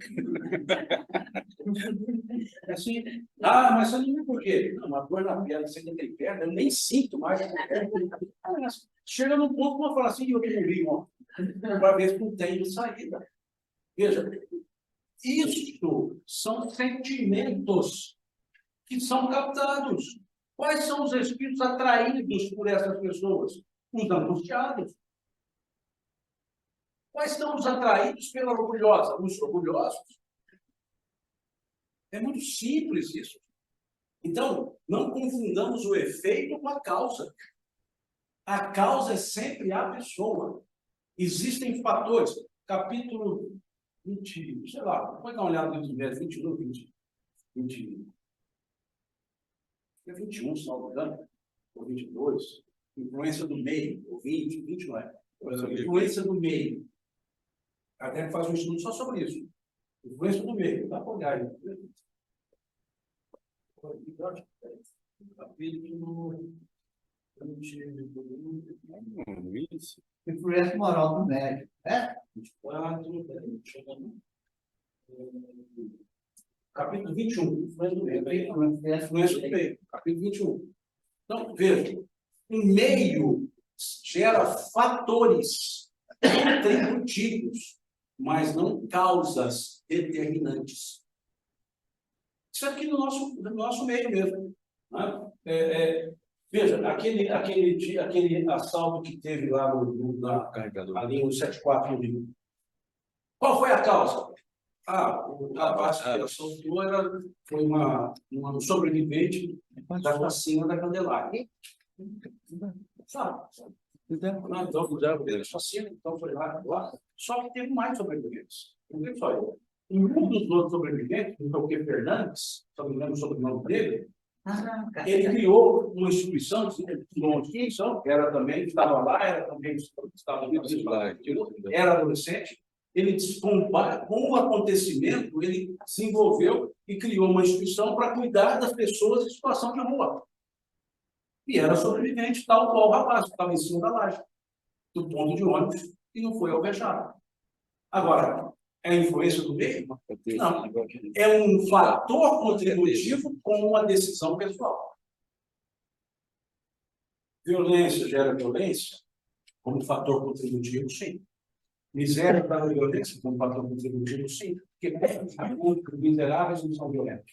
Assim, ah, mas você não viu por quê? Não, uma dor na perna, você não tem perna, eu nem sinto mais. Chega num ponto que uma fala assim: eu não vi, para ver se não tem saída. Veja, isso são sentimentos que são captados. Quais são os espíritos atraídos por essas pessoas? Os angustiados. Quais são os atraídos pela orgulhosa? Os orgulhosos. É muito simples isso. Então, não confundamos o efeito com a causa. A causa é sempre a pessoa. Existem fatores. Capítulo 20, sei lá, pode dar uma olhada no verso 21, 20. É 21, se não me engano, ou 22. Influência do meio, ou 20 não é. Influência do meio. Até faz um estudo só sobre isso. Influência do meio. Dá para olhar aí. Capítulo 20. Isso. Influência moral do médico. 24. Capítulo 21. Influência do meio. Influência do meio. Capítulo 21. Então, veja. O meio gera fatores contributivos, mas não causas determinantes. Isso aqui no nosso meio mesmo. Né? Veja, aquele assalto que teve lá ali no 74 no Rio. Qual foi a causa? O rapaz que assaltou foi uma sobrevivente da chacina da Candelária. Sabe? Então foi lá. Só que teve mais sobreviventes. Não só eu. Um dos outros sobreviventes, o que Fernandes, se não me engano o sobrenome dele, ele criou uma instituição, que era também, estava lá, era também estava era adolescente. Ele, com o acontecimento, ele se envolveu e criou uma instituição para cuidar das pessoas em situação de rua. E era sobrevivente, tal qual o rapaz, que estava em cima da laje, do ponto de ônibus, e não foi alvejado. Agora, é a influência do meio? Não. É um fator contributivo com uma decisão pessoal. Violência gera violência como fator contributivo, sim. Miséria para a violência como fator contributivo, sim. Porque os miseráveis não são violentos.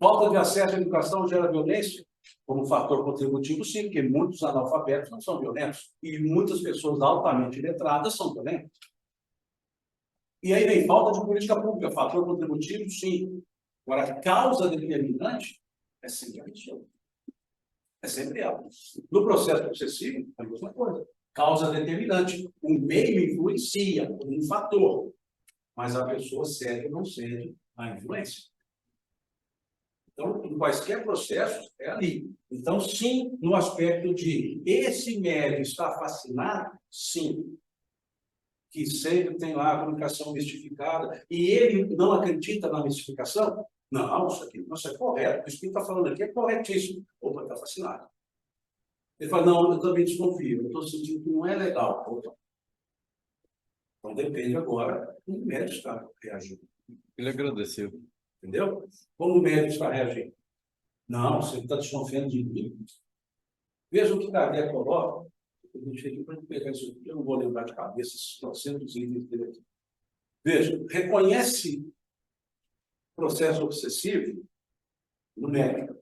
Falta de acesso à educação gera violência como fator contributivo, sim, porque muitos analfabetos não são violentos e muitas pessoas altamente letradas são violentas. E aí vem falta de política pública, fator contributivo, sim. Agora, causa determinante é sempre a pessoa. É sempre ela. No processo obsessivo, é a mesma coisa. Causa determinante. O meio influencia como um fator, mas a pessoa cede ou não cede à influência. Então, em quaisquer processos, é ali. Então, sim, no aspecto de esse médium está fascinado, sim. Que sempre tem lá a comunicação mistificada, e ele não acredita na mistificação? Não, isso aqui não é correto. O Espírito está falando aqui é corretíssimo. Opa, está fascinado. Ele fala, não, eu também desconfio, eu estou sentindo que não é legal. Opa. Então depende agora como o médico está reagindo. Ele agradeceu. Entendeu? Como o médico está reagindo? Não, você está desconfiando de mim. Veja o que Kardec coloca. Eu deixei aqui para pegar isso aqui, eu não vou lembrar de cabeça esses 400 itens dele aqui. Veja, reconhece processo obsessivo no médico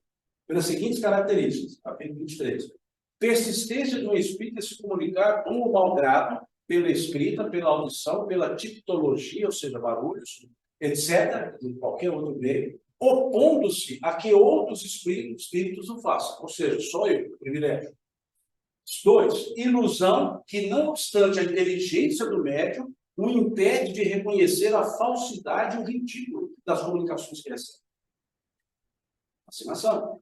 pelas seguintes características, capítulo 23. Persistência do espírito em se comunicar com o malgrado, pela escrita, pela audição, pela tipologia, ou seja, barulhos, etc., em qualquer outro meio, opondo-se a que outros espíritos o façam. Ou seja, só eu, privilégio. 2. Ilusão que, não obstante a inteligência do médium, o impede de reconhecer a falsidade e o ridículo das comunicações que recebe. Fascinação.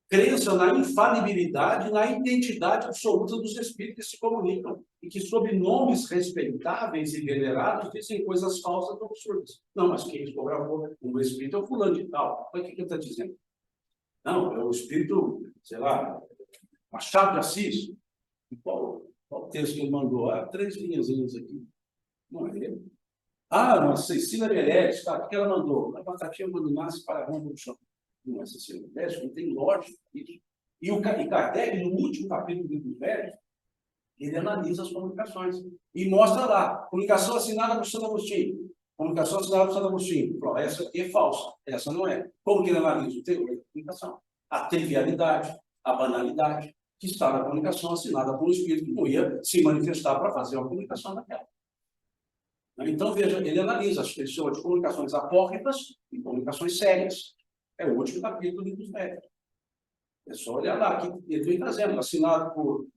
Crença na infalibilidade e na identidade absoluta dos espíritos que se comunicam e que, sob nomes respeitáveis e venerados, dizem coisas falsas ou absurdas. Não, mas quem descobravou o espírito é o fulano de tal. Olha o que ele está dizendo. Não, é o espírito, sei lá, Machado de Assis. Qual texto que ele mandou? 3 linhazinhas aqui. Não é ele. Mas Cecília Meirelles, tá? O que ela mandou? A batatinha quando nasce para a rua do chão. Não é Cecília Meirelles, não tem lógica isso. E Kardec, no último capítulo do livro dos Velhos, ele analisa as comunicações. E mostra lá, comunicação assinada por Santo Agostinho. Comunicação assinada por Santo Agostinho. Pronto, essa aqui é falsa, essa não é. Como que ele analisa o teor da comunicação? A trivialidade, a banalidade, que está na comunicação assinada por um espírito que não ia se manifestar para fazer uma comunicação daquela. Então, veja, ele analisa as pessoas de comunicações apócrifas e comunicações sérias. É o último capítulo do livro dos Médiuns. É só olhar lá, que ele vem trazendo, assinado por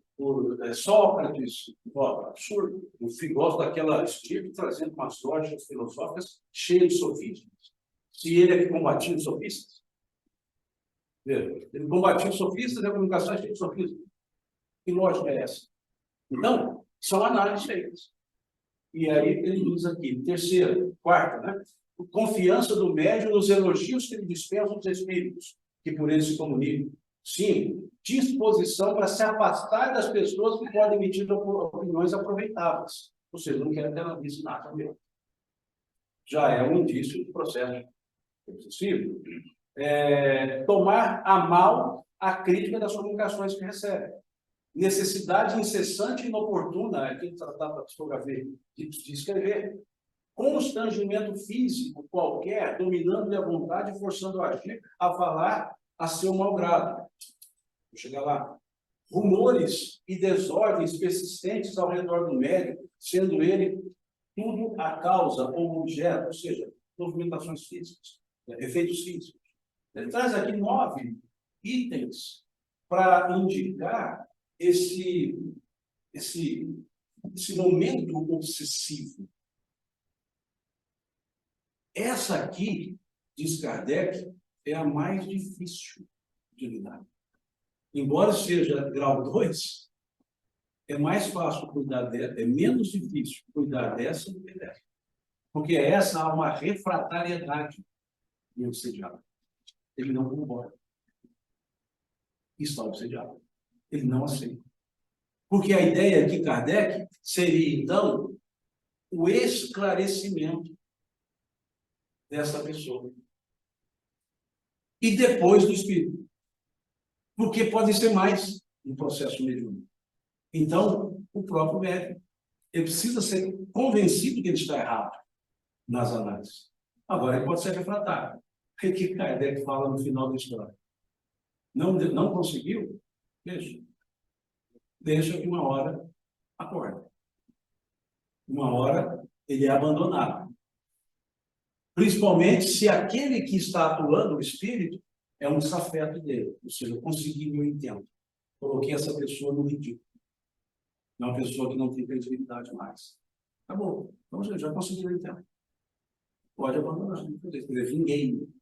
Sócrates, absurdo. O filósofo daquela estirpe trazendo umas lógicas filosóficas cheias de sofismas. Se ele é que combatia os sofistas. Veja, ele combatia os sofistas e a comunicação é cheia de sofismas. Que lógica é essa? Então, são análises feitas. E aí ele diz aqui, terceira, quarta, né? Confiança do médium nos elogios que ele dispensa aos espíritos, que por ele se comunicam. 5. Disposição para se afastar das pessoas que podem emitir opiniões aproveitáveis. Ou seja, não quer que ela disse nada mesmo. Já é um indício do processo obsessivo. Tomar a mal a crítica das comunicações que recebe. Necessidade incessante e inoportuna, aqui no Tratado da Psicografia, de escrever. Constrangimento físico qualquer, dominando-lhe a vontade e forçando a agir, a falar a seu malgrado. Vou chegar lá. Rumores e desordens persistentes ao redor do médico, sendo ele tudo a causa ou objeto, ou seja, movimentações físicas, efeitos físicos. Ele traz aqui 9 itens para indicar esse momento obsessivo. Essa aqui, diz Kardec, é a mais difícil de lidar. Embora seja grau 2, é mais fácil cuidar dela, é menos difícil cuidar dessa do que dessa. Porque essa há uma refratariedade no obsediado. Ele não concorda. Está obsediado. Ele não aceita. Porque a ideia de Kardec seria, então, o esclarecimento dessa pessoa. E depois do espírito. Porque pode ser mais um processo mediúnico. Então, o próprio médium, ele precisa ser convencido que ele está errado nas análises. Agora, ele pode ser refratário. O que Kardec fala no final da história? Não conseguiu? Deixa que uma hora acorda. Uma hora ele é abandonado. Principalmente se aquele que está atuando, o espírito, é um desafeto dele. Ou seja, eu consegui meu intento. Coloquei essa pessoa no ridículo. É uma pessoa que não tem credibilidade mais. Tá bom. Então, já consegui meu intento. Pode abandonar. Ninguém.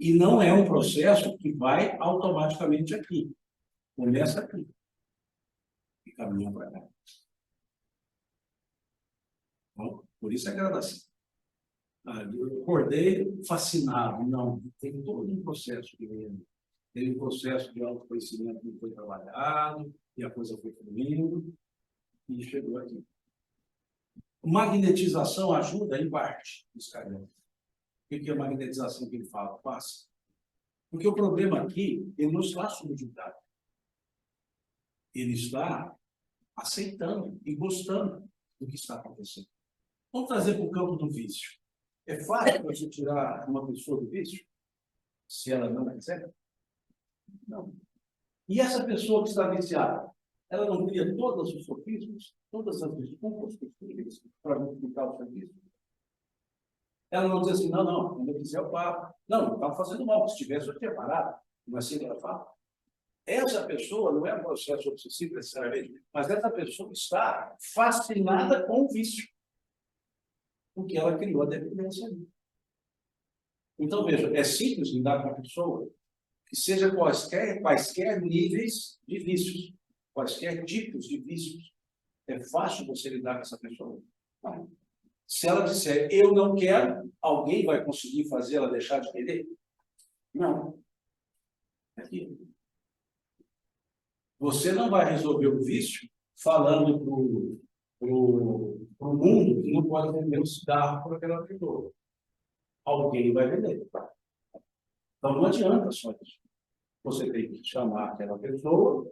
E não é um processo que vai automaticamente aqui. Começa aqui. E caminha para cá. Então, por isso a gradação. Eu acordei fascinado. Não, tem todo um processo que vem. Tem um processo de autoconhecimento que foi trabalhado, e a coisa foi fluindo, e chegou aqui. Magnetização ajuda em parte, Iscariote. O que é a magnetização que ele fala? Passa. Porque o problema aqui, ele não está subjugado. Ele está aceitando e gostando do que está acontecendo. Vamos trazer para o campo do vício. É fácil você tirar uma pessoa do vício? Se ela não quiser? Não. E essa pessoa que está viciada, ela não cria todos os sofismas, todas as desculpas possíveis para multiplicar o serviço? Ela não diz assim, não, quando eu quiser eu paro. Não, não estava fazendo mal, se tivesse eu tinha parado. Não é assim que ela fala. Essa pessoa não é um processo obsessivo necessariamente, mas essa pessoa está fascinada com o vício. Porque ela criou a dependência ali. Então, veja, é simples lidar com a pessoa que seja quaisquer níveis de vícios, quaisquer tipos de vícios. É fácil você lidar com essa pessoa? Não. Se ela disser, eu não quero, alguém vai conseguir fazer ela deixar de querer? Não. Aqui. Você não vai resolver o vício falando para o mundo que não pode vender um cigarro por aquela pessoa. Alguém vai vender. Então não adianta só isso. Você tem que chamar aquela pessoa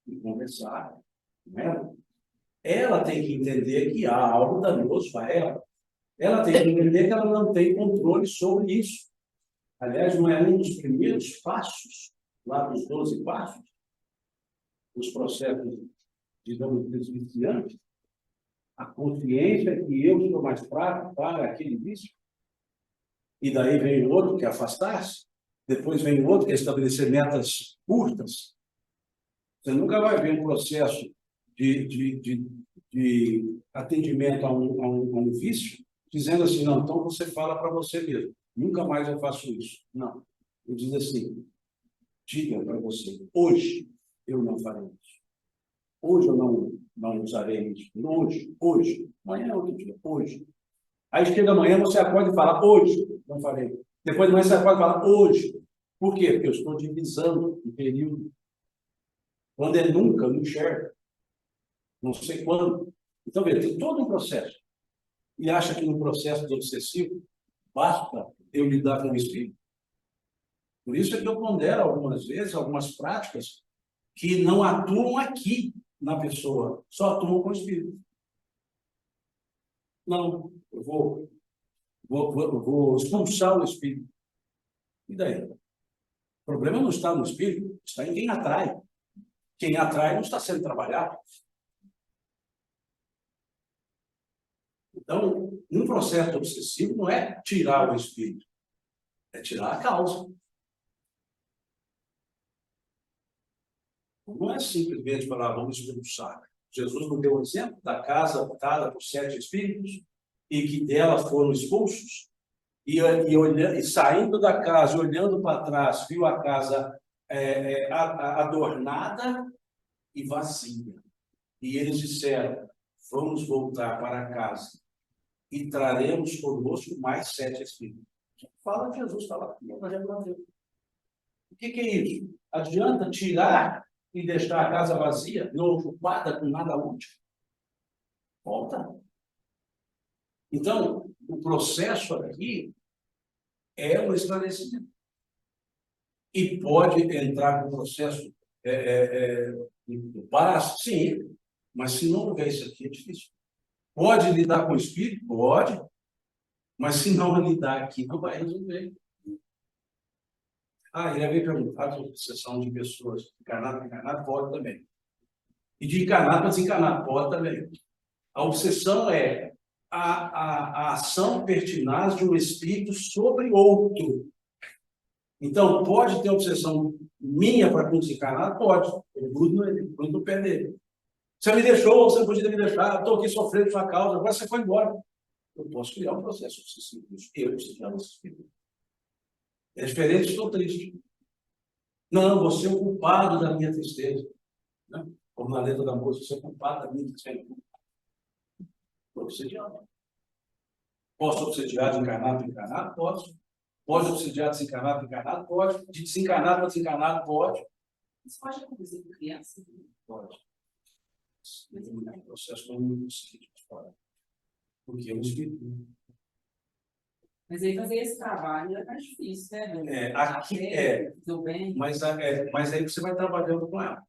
e conversar com ela. Ela tem que entender que há algo danoso a ela. Ela tem que entender que ela não tem controle sobre isso. Aliás, não é um dos primeiros passos, lá dos 12 passos, os processos, digamos, desviciantes, a consciência que eu sou mais fraco para aquele vício. E daí vem o outro, que é afastar-se. Depois vem o outro, que é estabelecer metas curtas. Você nunca vai ver um processo de atendimento a um vício, dizendo assim, não, então você fala para você mesmo, nunca mais eu faço isso. Não. Eu digo assim, diga para você, hoje eu não farei isso. Hoje eu não usarei isso. Hoje. Amanhã é outro dia, hoje. Aí chega amanhã, você acorda e fala, hoje não farei. Depois de manhã você acorda e fala, hoje. Por quê? Porque eu estou divisando o período. Quando é nunca, eu não enxergo. Não sei quando. Então, veja, tem todo um processo. E acha que no processo do obsessivo, basta eu lidar com o espírito. Por isso é que eu pondero algumas vezes, algumas práticas que não atuam aqui na pessoa, só atuam com o espírito. Não, eu vou expulsar o espírito. E daí? O problema não está no espírito, está em quem atrai. Quem atrai não está sendo trabalhado. Então, um processo obsessivo não é tirar o espírito, é tirar a causa. Não é simplesmente falar, vamos expulsar. Jesus nos deu o exemplo da casa habitada por 7 espíritos e que dela foram expulsos. E saindo da casa, olhando para trás, viu a casa adornada e vazia. E eles disseram, vamos voltar para casa e traremos conosco mais 7 espíritos. Fala que Jesus estava aqui, o que é isso? Adianta tirar e deixar a casa vazia, não ocupada com nada útil? Volta. Então, o processo aqui é um esclarecimento. E pode entrar no processo para sim, mas se não houver isso aqui, é difícil. Pode lidar com o espírito? Pode. Mas se não lidar aqui, não vai resolver. Ele havia perguntado sobre obsessão de pessoas encarnadas para encarnadas, pode também. E de encarnado para desencarnado, pode também. A obsessão é a ação pertinaz de um espírito sobre outro. Então, pode ter obsessão minha para com desencarnado? Pode. Eu grudo no pé dele. Você me deixou, você podia me deixar, estou aqui sofrendo sua causa, agora você foi embora. Eu posso criar um processo obsessivo. Eu se chamo esse espírito. É diferente, estou triste. Não, você é o culpado da minha tristeza. Né? Como na letra da música, você é o culpado da minha tristeza. Estou obsediado. Posso obsediar de encarnado para encarnado? Posso. Pode obsediar de desencarnado para encarnado? Pode. De desencarnado para desencarnado? Pode. Isso pode acontecer com criança? Pode. Mas é um processo muito simples, porque é um espírito. Mas aí fazer esse trabalho é mais difícil, né? Aqui é, Do bem. mas aí você vai trabalhando com ela.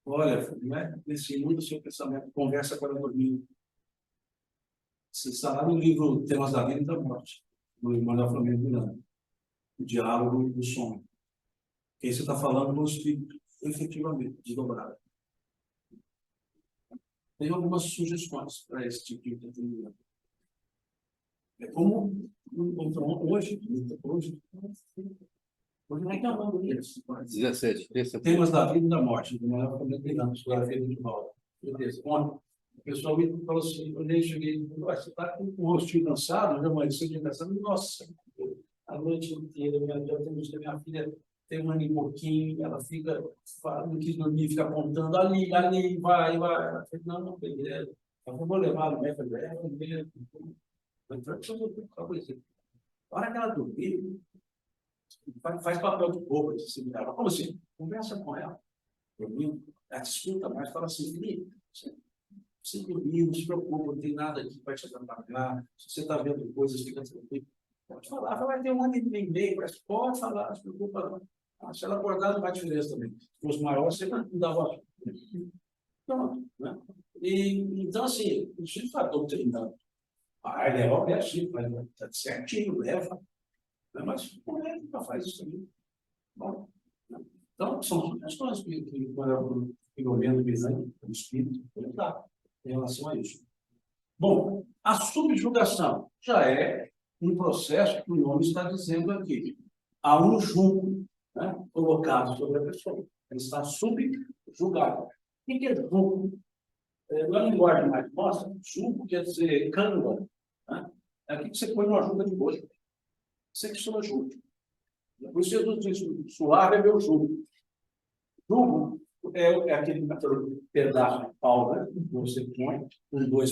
Olha, né, nesse mundo do seu pensamento, conversa com ela dormindo. Você está lá no livro Temas da Vida e da Morte, do Manuel Flamengo Miranda, o diálogo do sonho. Que aí você está falando com o espírito, efetivamente, desdobrado. Tem algumas sugestões para esse tipo de entendimento. É como hoje não é que é o nome deles. 17. Temas da vida e da morte, do Manuel Flamengo Miranda, fotografia de Paulo. Beleza. Ontem, o pessoal me falou assim, eu cheguei, você está com o rostinho cansado, já amanheceu de cansado, nossa, a noite inteira, minha filha tem um ano e pouquinho, ela fica, não quis dormir, fica apontando ali, vai. Eu falei, não, beleza. Eu vou levar no médico, beleza. A hora que ela dormir, faz papel de bobo esse seminário. Como assim? Conversa com ela. Dormindo, ela te escuta mais, fala assim, Felipe, você dormir, não se preocupa, não tem nada aqui para te atrapalhar. Se você está vendo coisas, fica tranquilo. Pode falar, vai ter um ano e meio, mas pode falar, não se preocupa não. Se ela acordar, não vai diferença também. Os maiores, você não dá voz. Pronto, né? Então, assim, o Chico está doutrinando. Leva o pé, Chico, está certinho, leva. Mas como é que faz isso também? Bom, né? Então, são sugestões que o governo visando o espírito dá em relação a isso. Bom, a subjugação já é um processo que o nome está dizendo aqui. Há um jugo, né, colocado sobre a pessoa. Ele está subjugado. O que é jugo? Na linguagem mais nossa, jugo quer dizer cânula. Né? É aqui que você põe uma juba de boi. Você que chama jugo. Por isso Jesus diz, suave é meu jugo. Jugo é aquele pedaço de pau, né, que você põe, com dois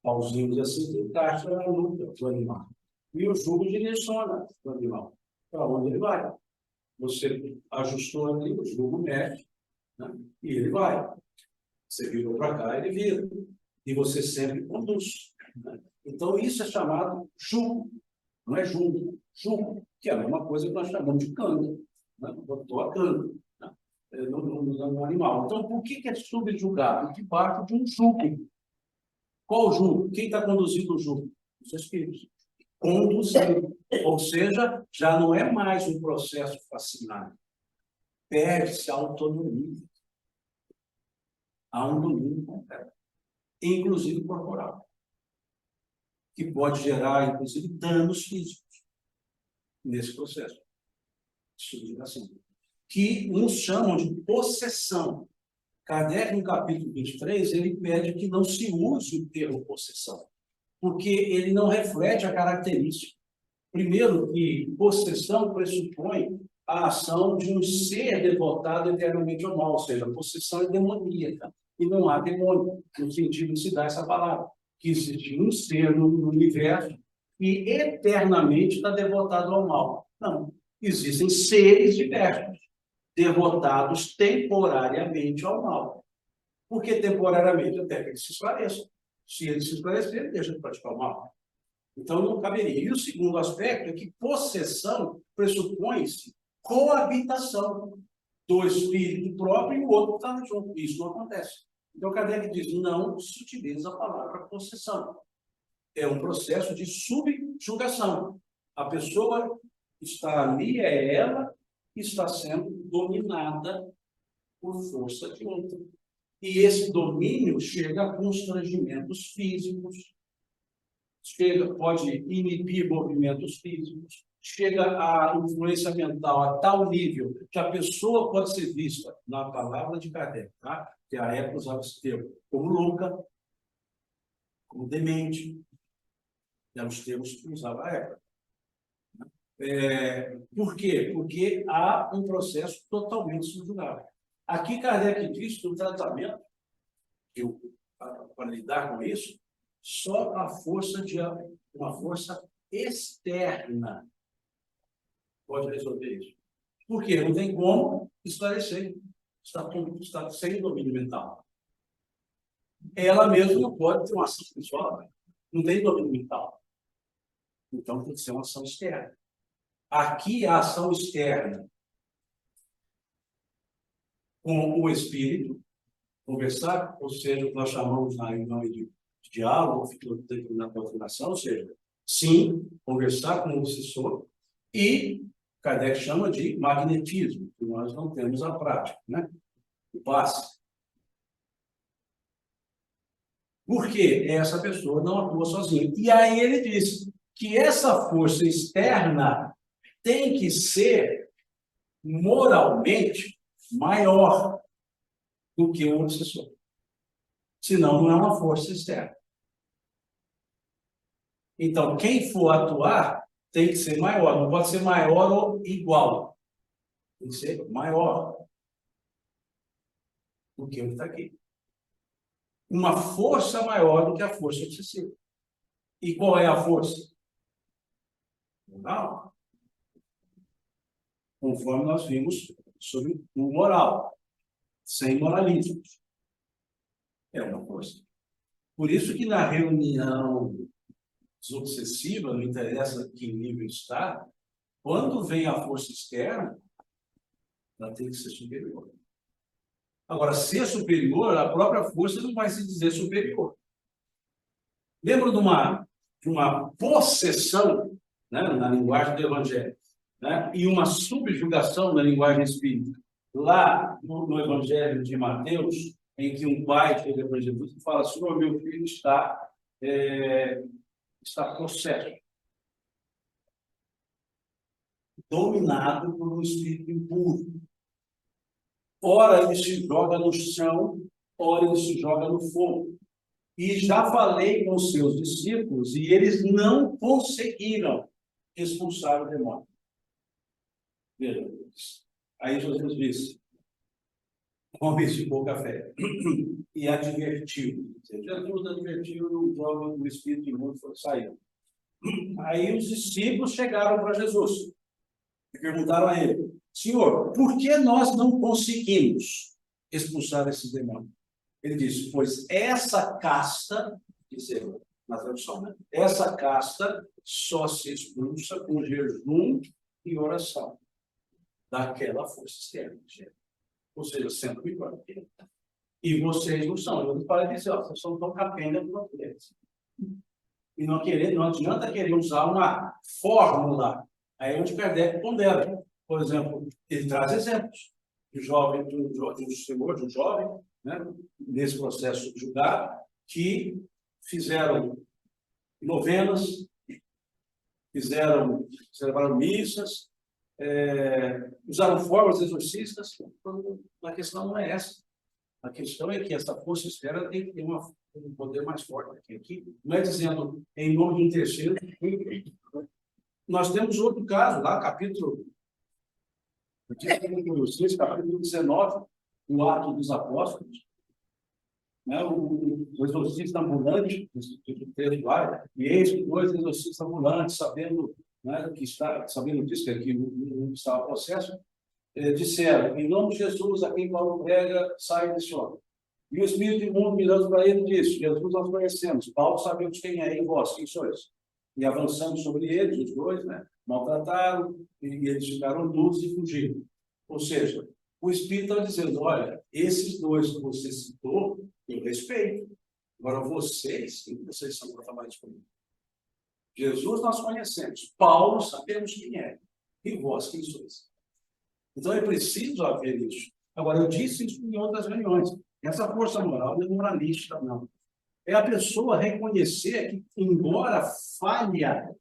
pauzinhos assim, que encaixa na luta do animal. E o jugo direciona o animal para onde ele vai. Você ajustou ali, o jugo mexe, né, e ele vai. Você virou para cá, ele vira. E você sempre conduz. Né? Então, isso é chamado jugo. Não é jugo. Jugo, que é a mesma coisa que nós chamamos de canga. Né? Botou a canga, né? No animal. Então, por que é subjugado? Debaixo de um jugo. Qual jugo? Quem está conduzindo o jugo? Os espíritos. Conduzindo. Ou seja, já não é mais um processo fascinante. Perde-se a autonomia. Há um domínio completo, inclusive corporal, que pode gerar, inclusive, danos físicos nesse processo de subjugação, que uns chamam de possessão. Kardec, no capítulo 23, ele pede que não se use o termo possessão, porque ele não reflete a característica. Primeiro, que possessão pressupõe a ação de um ser devotado eternamente ao mal, ou seja, a possessão é demoníaca. E não há demônio, no sentido de se dar essa palavra, que existe um ser no universo que eternamente está devotado ao mal. Não, existem seres diversos, devotados temporariamente ao mal. Por que temporariamente? Até que ele se esclareça. Se ele se esclarecer, ele deixa de praticar o mal. Então, não caberia. E o segundo aspecto é que possessão pressupõe-se coabitação do espírito próprio e o outro está junto. Isso não acontece. Então, Kardec diz, não se utiliza a palavra possessão. É um processo de subjugação. A pessoa está ali, é ela que está sendo dominada por força de outra. E esse domínio chega a constrangimentos físicos, pode inibir movimentos físicos, chega a influência mental a tal nível que a pessoa pode ser vista, na palavra de Kardec, tá? Que a época usava esse termo, como louca, como demente, eram os termos que usava a época. Por quê? Porque há um processo totalmente subjugado. Aqui Kardec diz que o tratamento, para lidar com isso, só a força de uma força externa pode resolver isso. Por quê? Não tem como esclarecer. Está sem domínio mental. Ela mesma não pode ter uma ação pessoal. Não tem domínio mental. Então tem que ser uma ação externa. Aqui a ação externa com o espírito, conversar, ou seja, o que nós chamamos em nome de diálogo, na doutrinação, ou seja, sim, conversar com o obsessor, e Kardec chama de magnetismo, que nós não temos a prática, né? O passe. Porque essa pessoa não atua sozinha. E aí ele diz que essa força externa tem que ser moralmente maior do que o obsessor. Senão, não é uma força externa. Então, quem for atuar tem que ser maior. Não pode ser maior ou igual. Tem que ser maior do que o que está aqui. Uma força maior do que a força obsessiva. E qual é a força? Não. Conforme nós vimos sobre o moral. Sem moralismo. É uma força. Por isso que na reunião desobsessiva, não interessa que nível está, quando vem a força externa, ela tem que ser superior. Agora, ser superior, a própria força não vai se dizer superior. Lembra de uma possessão, né, na linguagem do Evangelho, né, e uma subjugação na linguagem espírita? Lá no Evangelho de Mateus, em que um pai chega para Jesus e fala: Senhor, meu filho está possesso, dominado por um espírito impuro. Ora ele se joga no chão, ora ele se joga no fogo. E já falei com os seus discípulos e eles não conseguiram expulsar o demônio. Veja, aí Jesus disse: homens de pouca fé, e advertiu. Jesus advertiu o jovem do espírito imundo foi sair. Aí os discípulos chegaram para Jesus e perguntaram a ele: Senhor, por que nós não conseguimos expulsar esse demônio? Ele disse: pois essa casta, dizendo na tradução, né? Essa casta só se expulsa com jejum e oração daquela força externa. Ou seja, sendo pior. E vocês não são. Eu para dizer: vocês são tão capenga quanto eles. E não adianta querer usar uma fórmula. Aí é onde Kardec pondera. Por exemplo, ele traz exemplos de um jovem, né, nesse processo julgado, que fizeram novenas, celebraram missas, usaram formas exorcistas. A questão não é essa. A questão é que essa força externa tem que ter um poder mais forte aqui. Não é dizendo em nome de um terceiro. Nós temos outro caso lá, capítulo 19, o Ato dos Apóstolos, né? O exorcista ambulante, e eis que dois exorcistas ambulantes, sabendo, né, sabendo disso, que aqui não estava o processo, disseram: em nome de Jesus, a quem Paulo prega, sai desse homem. E o espírito imundo, mirando para ele, disse: Jesus nós conhecemos, Paulo sabemos quem é, e vós, quem sois? E avançando sobre eles, os dois, né, maltrataram, e eles ficaram nus e fugiram. Ou seja, o espírito está dizendo: olha, esses dois que você citou, eu respeito. Agora, vocês são para trabalhar comigo. Jesus nós conhecemos, Paulo sabemos quem é, e vós, quem sois? Então é preciso haver isso. Agora, eu disse isso em outras reuniões. Essa força moral não é moralista, não. É a pessoa reconhecer que, embora falha,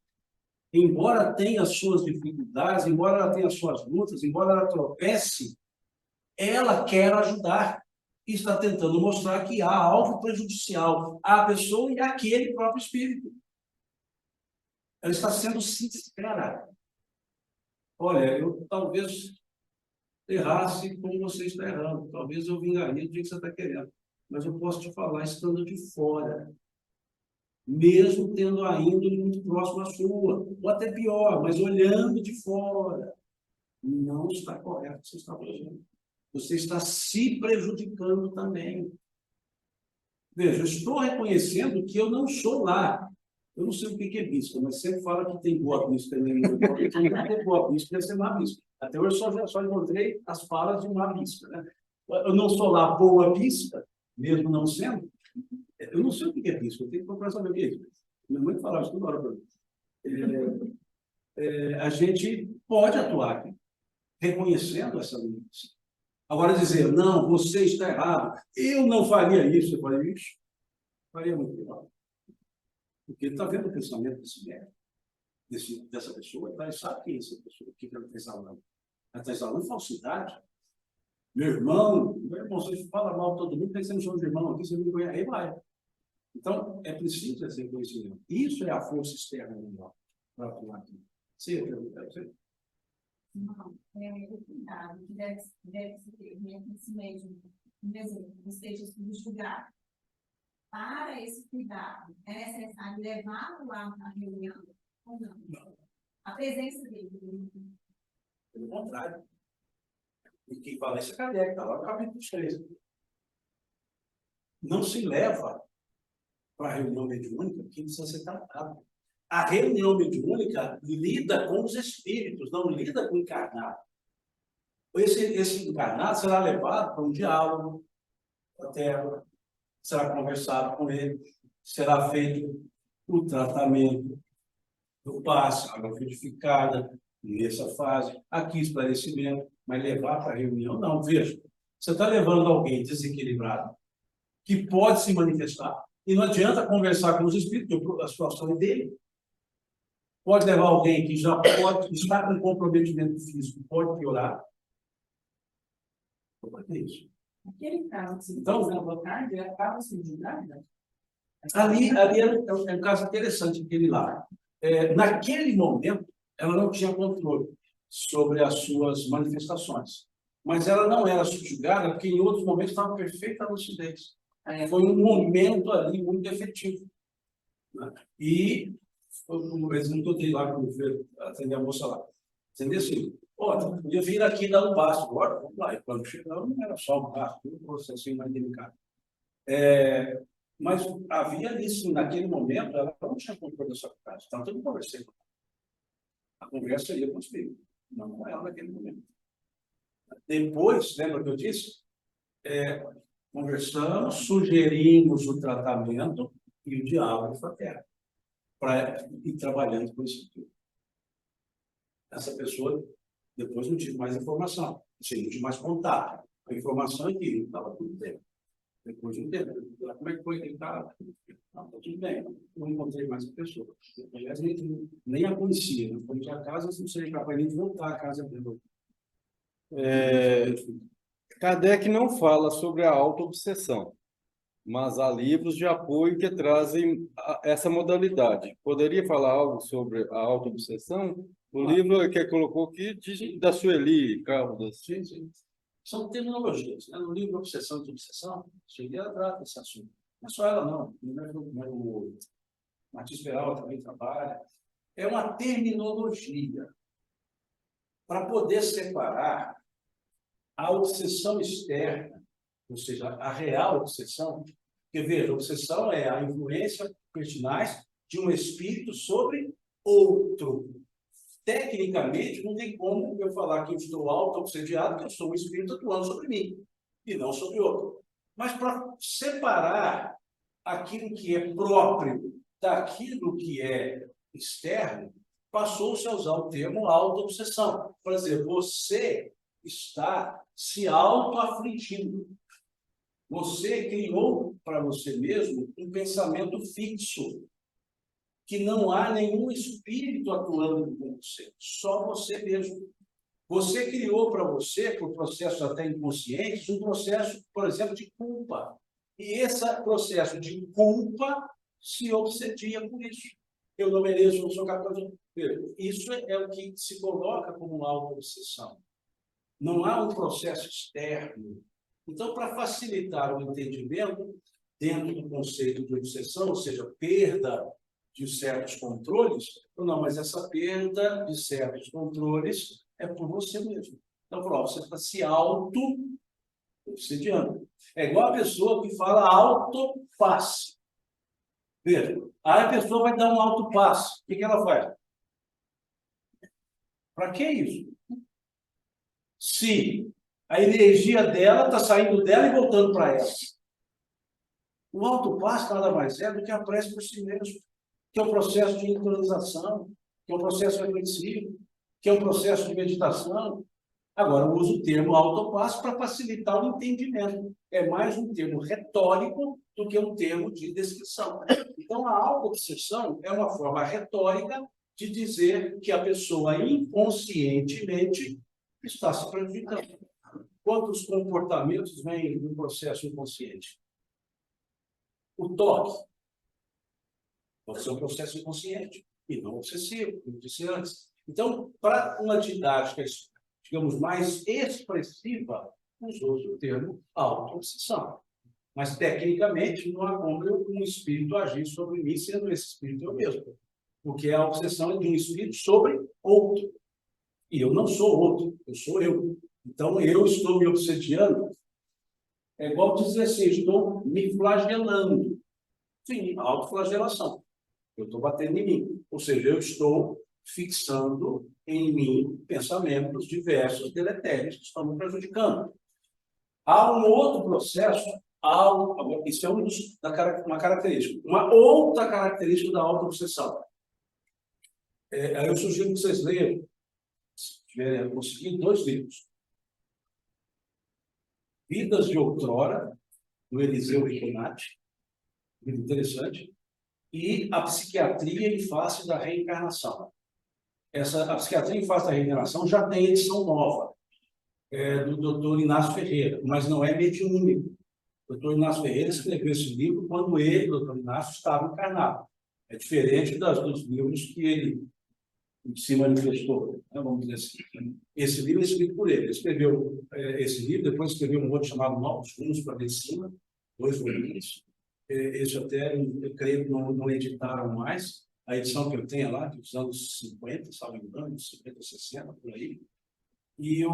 embora tenha as suas dificuldades, embora ela tenha as suas lutas, embora ela tropece, ela quer ajudar. E está tentando mostrar que há algo prejudicial à pessoa e àquele próprio espírito. Ela está sendo sincera. Olha, eu talvez errasse como você está errando. Talvez eu vingaria do jeito que você está querendo. Mas eu posso te falar estando de fora, mesmo tendo a índole muito próxima à sua, ou até pior, mas olhando de fora, não está correto o que você está fazendo. Você está se prejudicando também. Veja, eu estou reconhecendo que eu não sou lá. Eu não sei o que é bispo, mas sempre fala que tem boa bispo também. Não tem boa bispo, deve ser má bispo. Até hoje só encontrei as falas de uma bispa. Né? Eu não sou lá boa bispa, mesmo não sendo. Eu não sei o que é bispo, eu tenho que procurar saber o que é isso. Minha mãe falava isso toda hora para mim. A gente pode atuar aqui, reconhecendo essa limitação. Agora dizer, não, você está errado, eu não faria isso, eu faria isso, faria muito pior. Porque ele está vendo o pensamento desse médico, dessa pessoa, ele sabe quem é essa pessoa, o que ela está exalando. Ela está exalando falsidade. Meu irmão, você fala mal de todo mundo, pensando que somos irmãos aqui, você não conhece, aí vai. Então, é preciso esse reconhecimento. Isso é a força externa mundial para atuar aqui. Sim, eu pergunto a você. Não, o cuidado que deve se ter nesse mesmo, mesmo esteja sendo julgado. Para esse cuidado, é necessário levá-lo lá na reunião ou não? Não. A presença dele. Pelo contrário. E quem fala isso é Kardec, está lá no capítulo 3. Não se leva para a reunião mediúnica que precisa ser tratado. A reunião mediúnica lida com os espíritos, não lida com o encarnado. Esse encarnado será levado para um diálogo com a Terra, será conversado com ele, será feito o tratamento do passe, água frutificada, nessa fase, aqui esclarecimento, mas levar para a reunião, não. Veja, você está levando alguém desequilibrado, que pode se manifestar, e não adianta conversar com os espíritos, porque a situação é dele. Pode levar alguém que já pode estar com comprometimento físico, pode piorar. Como é que é isso? Aquele caso que você Então, fez na vontade, ele acaba sendo julgado. Ali é um caso interessante, aquele lá. Naquele momento, ela não tinha controle sobre as suas manifestações. Mas ela não era subjugada, porque em outros momentos estava perfeita lucidez. Foi um momento ali muito efetivo. Né? E o exemplo que eu dei lá, quando eu atender a moça lá. Entendeu assim? Olha, podia vir aqui dar um passo agora, vamos lá. E quando chegava, não era só um passo, um processinho mais delicado. Mas havia ali, sim, naquele momento, ela não tinha controle da sua casa. Então, eu não conversei com ela. A conversa ia com os filhos, não com ela naquele momento. Depois, lembra que eu disse? Conversamos, sugerimos o tratamento e o diálogo fraterno para ir trabalhando com isso tudo. Essa pessoa, depois não tive mais informação, não tive mais contato. A informação é que estava tudo bem. Depois de um tempo, como é que foi que ele está? Não, está tudo bem, não encontrei mais a pessoa. Aliás, a gente nem a conhecia, não foi a casa, não seria capaz de voltar à casa dele. Kardec não fala sobre a autoobsessão, mas há livros de apoio que trazem essa modalidade. Poderia falar algo sobre a autoobsessão? O livro que colocou aqui diz da Sueli Caldas. Sim, sim. São terminologias. Né? No livro Obsessão e Obsessão, cheguei a trata esse assunto. Não é só ela, não. O Martins Peral também trabalha. É uma terminologia para poder separar a obsessão externa, ou seja, a real obsessão. Porque, veja, a obsessão é a influência pertinaz de um espírito sobre outro. Tecnicamente, não tem como eu falar que eu estou auto-obsediado, que eu sou um espírito atuando sobre mim, e não sobre outro. Mas para separar aquilo que é próprio daquilo que é externo, passou-se a usar o termo auto-obsessão. Por exemplo, você está se auto-afligindo. Você criou para você mesmo um pensamento fixo, que não há nenhum espírito atuando com você, só você mesmo. Você criou para você, por processos até inconscientes, um processo, por exemplo, de culpa. E esse processo de culpa se obsedia por isso. eu não mereço, eu não sou capaz de... Isso é o que se coloca como uma auto-obsessão. Não há um processo externo. Então, para facilitar o entendimento, dentro do conceito de obsessão, ou seja, perda de certos controles, não, mas essa perda de certos controles é por você mesmo. Então, você está se auto-obsediando. É igual a pessoa que fala autopasse. Veja, aí a pessoa vai dar um autopasse. O que ela faz? Para que isso? Se a energia dela está saindo dela e voltando para ela. O autopasse nada mais é do que a prece por si mesmo, que é um processo de interiorização, que é um processo reflexivo, que é um processo de meditação. Agora, eu uso o termo autopasse para facilitar o entendimento. É mais um termo retórico do que um termo de descrição. Então, a auto-obsessão é uma forma retórica de dizer que a pessoa inconscientemente está se prejudicando. Quantos comportamentos vêm do processo inconsciente? O toque pode ser um processo inconsciente e não obsessivo, como disse antes. Então, para uma didática, digamos, mais expressiva, usou o termo auto-obsessão. Mas, tecnicamente, não há como um espírito agir sobre mim, sendo esse espírito eu mesmo. Porque a obsessão é de um espírito sobre outro. E eu não sou outro, eu sou eu. Então, eu estou me obsediando. É igual dizer assim, estou me flagelando. Sim, autoflagelação. Eu estou batendo em mim. Ou seja, eu estou fixando em mim pensamentos diversos, deletérios, que estão me prejudicando. Há um outro processo, isso é uma característica. Uma outra característica da autoobsessão. Aí eu sugiro que vocês leiam, se tiverem conseguido, 2 livros. Vidas de Outrora, do Eliseu Rigonati, muito interessante, e A Psiquiatria em Face da Reencarnação. A Psiquiatria em Face da Reencarnação já tem edição nova, do Dr. Inácio Ferreira, mas não é mediúnico. O Dr. Inácio Ferreira escreveu esse livro quando ele, o Dr. Inácio, estava encarnado. É diferente dos livros que ele se manifestou, né, vamos dizer assim. Esse livro é escrito por ele. Ele escreveu esse livro, depois escreveu um outro chamado Novos Rumos para a Medicina, 2 volumes. Esse até, eu creio que não editaram mais. A edição que eu tenho é lá, dos anos 50, salvo engano, 50, 60, por aí. E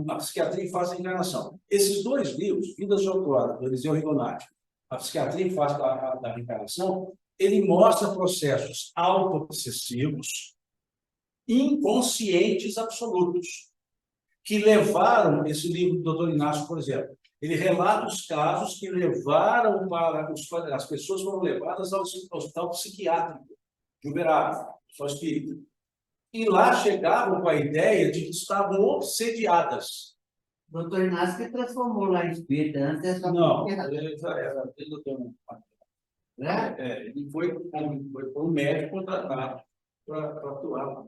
A Psiquiatria em Face da Reencarnação. Esses 2 livros, Vidas de Outrora, do Eliseu Rigonati, A Psiquiatria em Face da Reencarnação, ele mostra processos auto-obsessivos, inconscientes absolutos, que levaram, esse livro do Dr. Inácio, por exemplo, ele relata os casos que levaram as pessoas foram levadas ao hospital psiquiátrico de Uberaba, só espírita. E lá chegavam com a ideia de que estavam obsediadas. Doutor Inácio que transformou lá em espírita, antes é só Não, porque ele já era doutor. né? Ele foi um médico contratado para atuar.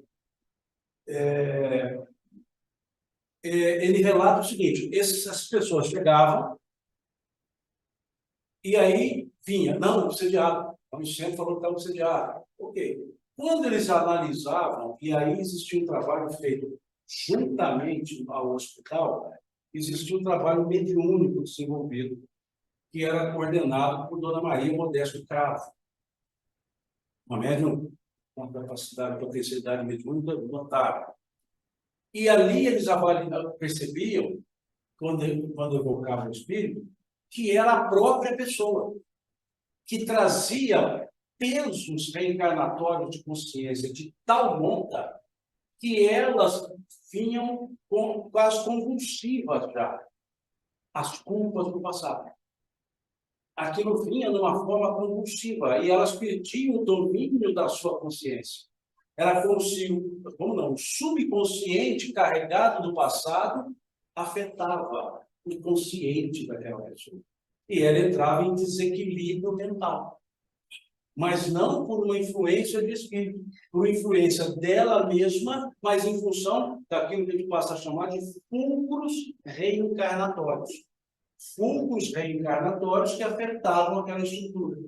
Ele relata o seguinte: essas pessoas chegavam e aí vinha, não, obsediado. O centro falou que estava obsediado. Ok. Quando eles analisavam, e aí existia um trabalho feito juntamente ao hospital, existia um trabalho mediúnico desenvolvido, que era coordenado por Dona Maria Modesto Cravo, uma médium com capacidade, potencialidade mediúnica notável. E ali eles percebiam, quando evocavam o espírito, que era a própria pessoa, que trazia pesos reencarnatórios de consciência de tal monta que elas vinham quase convulsivas já, as culpas do passado. Aquilo vinha numa forma convulsiva e elas perdiam o domínio da sua consciência. Era como se o subconsciente carregado do passado afetava o consciente daquela pessoa. E ela entrava em desequilíbrio mental. Mas não por uma influência de espírito, por influência dela mesma, mas em função daquilo que a gente passa a chamar de fulcros reencarnatórios. Fulcros reencarnatórios que afetavam aquela estrutura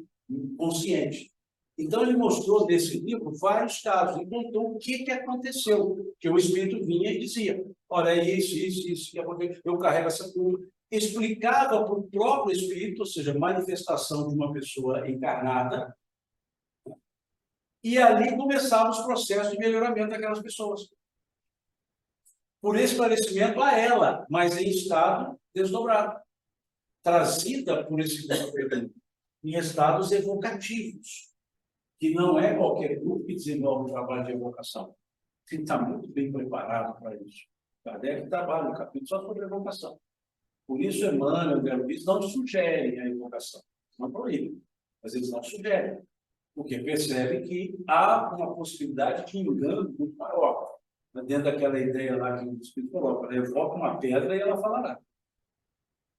consciente. Então, ele mostrou nesse livro vários casos e contou o que aconteceu. Que o espírito vinha e dizia: olha, é isso que aconteceu, eu carrego essa culpa. Explicava para o próprio espírito, ou seja, manifestação de uma pessoa encarnada, e ali começavam os processos de melhoramento daquelas pessoas. Por esclarecimento a ela, mas em estado desdobrado, trazida por esse grupo em estados evocativos, que não é qualquer grupo que desenvolve um trabalho de evocação. Tem que estar muito bem preparado para isso. Kardec trabalha no capítulo só sobre evocação. Por isso, Emmanuel e André Luiz não sugerem a evocação, não proíbem, mas eles não sugerem, porque percebem que há uma possibilidade de engano muito maior. Dentro daquela ideia lá que o Espírito coloca, ela evoca uma pedra e ela falará.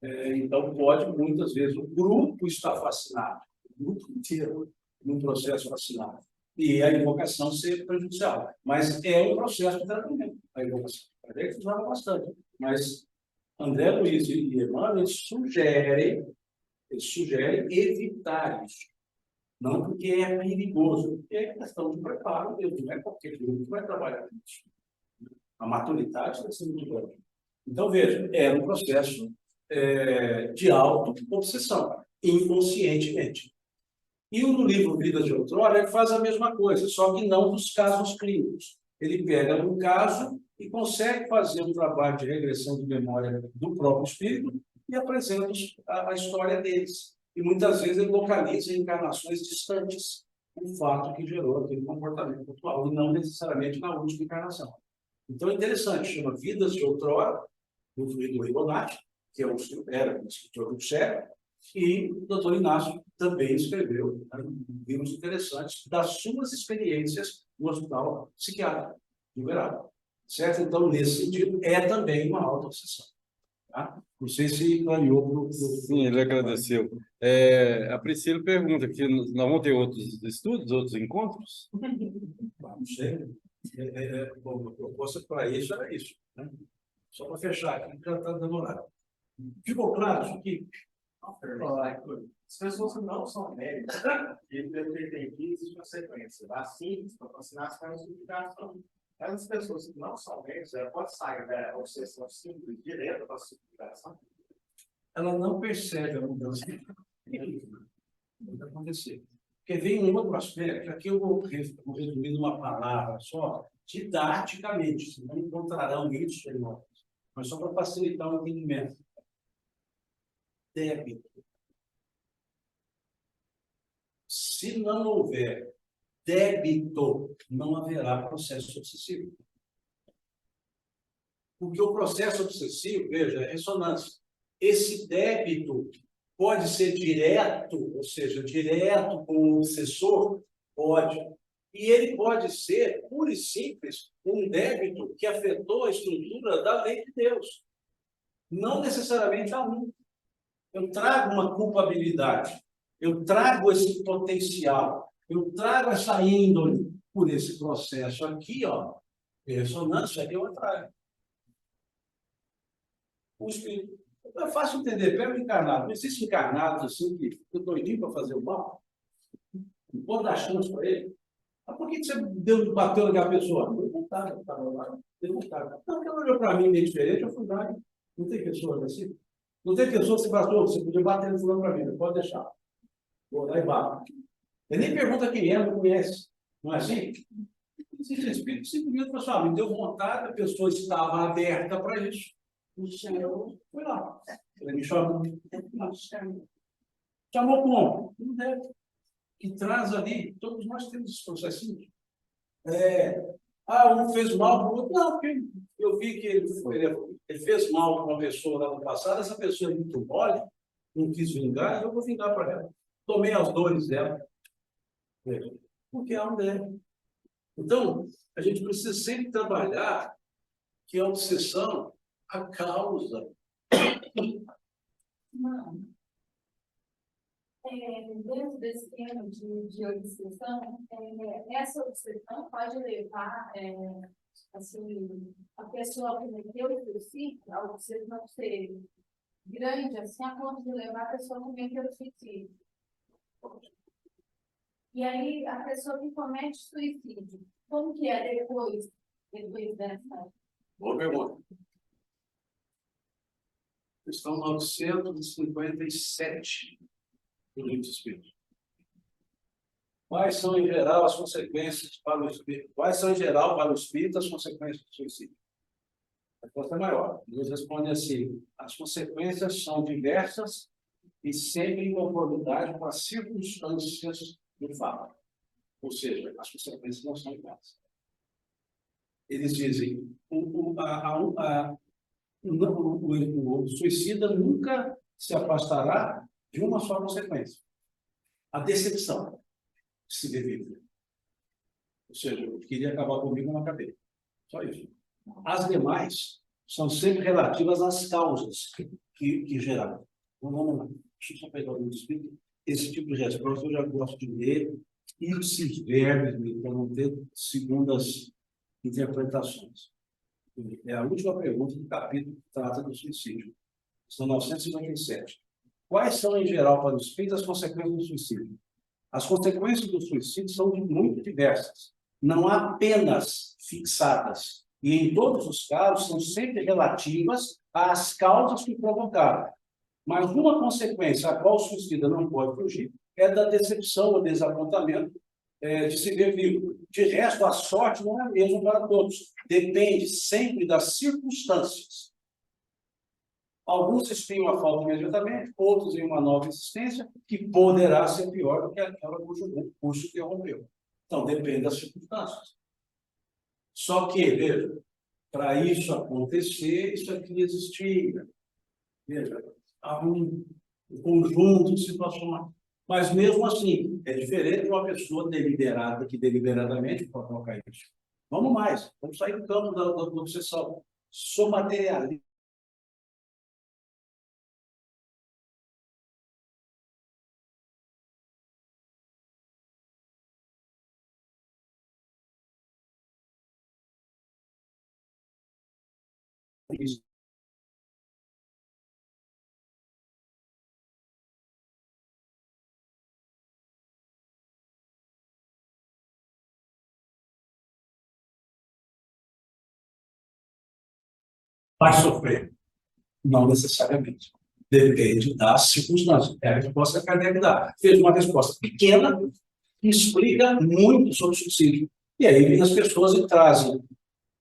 Então, pode, muitas vezes, o grupo está fascinado, o grupo inteiro, num processo fascinado, e a invocação ser prejudicial. Mas é um processo de tratamento, a invocação. A gente usava bastante, mas André Luiz e Emmanuel sugerem evitar isso. Não porque é perigoso, porque é questão de preparo mesmo, não é qualquer grupo que vai trabalhar com isso. A maturidade tem que ser muito grande. Então, veja, era um processo de auto-obsessão, inconscientemente. E no livro Vida de Outrora, ele faz a mesma coisa, só que não dos casos clínicos. Ele pega um caso e consegue fazer um trabalho de regressão de memória do próprio espírito e apresenta a história deles. E muitas vezes ele localiza encarnações distantes, o fato que gerou aquele comportamento atual, e não necessariamente na última encarnação. Então é interessante, chama Vidas de Outrora, do Ribonatti, que é um escritor muito sério, e o doutor Inácio também escreveu livros interessantes das suas experiências no hospital psiquiátrico de Uberaba. Certo? Então, nesse sentido, é também uma auto-obsessão. Tá? Não sei se clareou para o... Sim, ele agradeceu. A Priscila pergunta que nós vamos ter outros estudos, outros encontros? Não sei. Bom, a proposta para isso era isso. Né? Só para fechar aqui, já está dando horário. Ficou claro isso aqui? As pessoas que não são médicas, eles têm que existir uma sequência. Vacinas, para vacinar as caras de substituição. As pessoas que não são médicas, ela pode sair da obsessão simples direto para a substituição. Ela não percebe a mudança. Pode acontecer. Porque vem um outro aspecto, aqui eu vou resumir numa palavra só, didaticamente, vocês não encontrarão isso, irmão, mas só para facilitar o entendimento. Débito. Se não houver débito, não haverá processo obsessivo. Porque o processo obsessivo, veja, é ressonância. Esse débito pode ser direto, ou seja, direto com o obsessor, pode. E ele pode ser, puro e simples, um débito que afetou a estrutura da lei de Deus. Não necessariamente a mim. Eu trago uma culpabilidade, eu trago esse potencial, eu trago essa índole por esse processo aqui, ó, de ressonância, que eu trago. O espírito. É fácil entender, pega o encarnado. Não existe encarnado assim que eu doidinho para fazer o mal. Não pode dar chance para ele. Mas por que você bateu naquela pessoa? Não vontade, estava lá, deu vontade. Não, porque ela olhou para mim meio diferente, eu fui lá. Não tem pessoas assim? Não tem pessoa que você passou, você podia bater no fulano para mim, não pode deixar. Vou lá e bato. Ele nem pergunta quem é, não conhece. Não é assim? Existe espírito simplesmente para me deu vontade, a pessoa estava aberta para isso. O Senhor foi lá. Ele me chamou. Chamou como? Não deve. Que traz ali, todos nós temos esses processinhos. Um fez mal para o outro. Não, porque eu vi que ele fez mal para uma pessoa lá no passado, essa pessoa é muito mole, não quis vingar, e eu vou vingar para ela. Tomei as dores dela. Porque ela não deve. Então, a gente precisa sempre trabalhar que a obsessão, a causa. Não. Dentro desse tema de obsessão, essa obsessão pode levar assim, a pessoa a cometer o suicídio, a obsessão ser grande, assim, a ponto de levar a pessoa a cometer o suicídio. E aí, a pessoa que comete suicídio, como que é depois dessa? Boa pergunta. Questão 957 do Livro dos Espíritos. Quais são, em geral, as consequências para o espírito? Quais são, em geral, para o espírito, as consequências do suicídio? A resposta é maior. Eles respondem assim: as consequências são diversas e sempre em conformidade com as circunstâncias do fato. Ou seja, as consequências não são iguais. Eles dizem: o suicida nunca se afastará de uma só consequência: a decepção de se ver vivo. Ou seja, eu queria acabar comigo, não acabei. Só isso. As demais são sempre relativas às causas que geraram. Então, vamos lá. Deixa eu só pegar o livro do Espírito. Esse tipo de resposta eu já gosto de ler ipsis verbis, para não ter segundas interpretações. É a última pergunta do capítulo que trata do suicídio. São 957. Quais são, em geral, para o espírito, as consequências do suicídio? As consequências do suicídio são muito diversas. Não há apenas fixadas. E, em todos os casos, são sempre relativas às causas que provocaram. Mas uma consequência a qual o suicida não pode fugir é da decepção ou desapontamento de se ver vivo. De resto, a sorte não é a mesma para todos. Depende sempre das circunstâncias. Alguns espiam a falta imediatamente, outros em uma nova existência, que poderá ser pior do que aquela cujo curso interrompeu. Então, depende das circunstâncias. Só que, veja, para isso acontecer, isso aqui existia. Veja, há um conjunto de situações. Mas, mesmo assim, é diferente de uma pessoa deliberada, que deliberadamente pode colocar isso. Vamos mais, vamos sair do campo da obsessão. Sou materialista. Vai sofrer? Não necessariamente. Depende das circunstâncias. É a resposta que a Kardec dá. Fez uma resposta pequena que explica muito sobre o suicídio. E aí vem as pessoas e trazem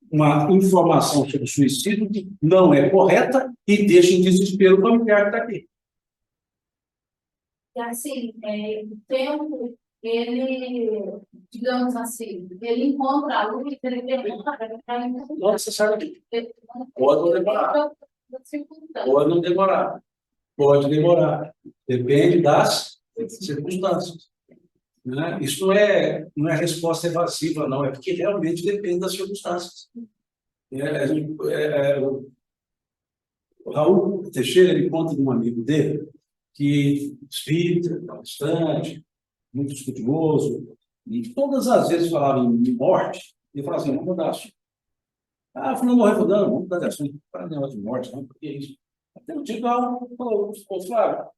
uma informação sobre o suicídio que não é correta e deixa em desespero o familiar que está aqui. E assim, o tempo, ele, digamos assim, ele encontra a luz, ele demora para encontrar. Não necessariamente. Pode não demorar. Pode não demorar. Pode demorar. Depende das circunstâncias. Né? Isso não é resposta evasiva, não. É porque realmente depende das circunstâncias. O Raul Teixeira, ele conta de um amigo dele, que espírita, bastante, muito estudioso, e todas as vezes falava em morte, ele falava assim: vamos mudar assunto. Ah, fulano morreu, fulano, vamos mudar de assunto. Para negócio de morte, não, porque é isso. Até o dia que o falou: Flávio,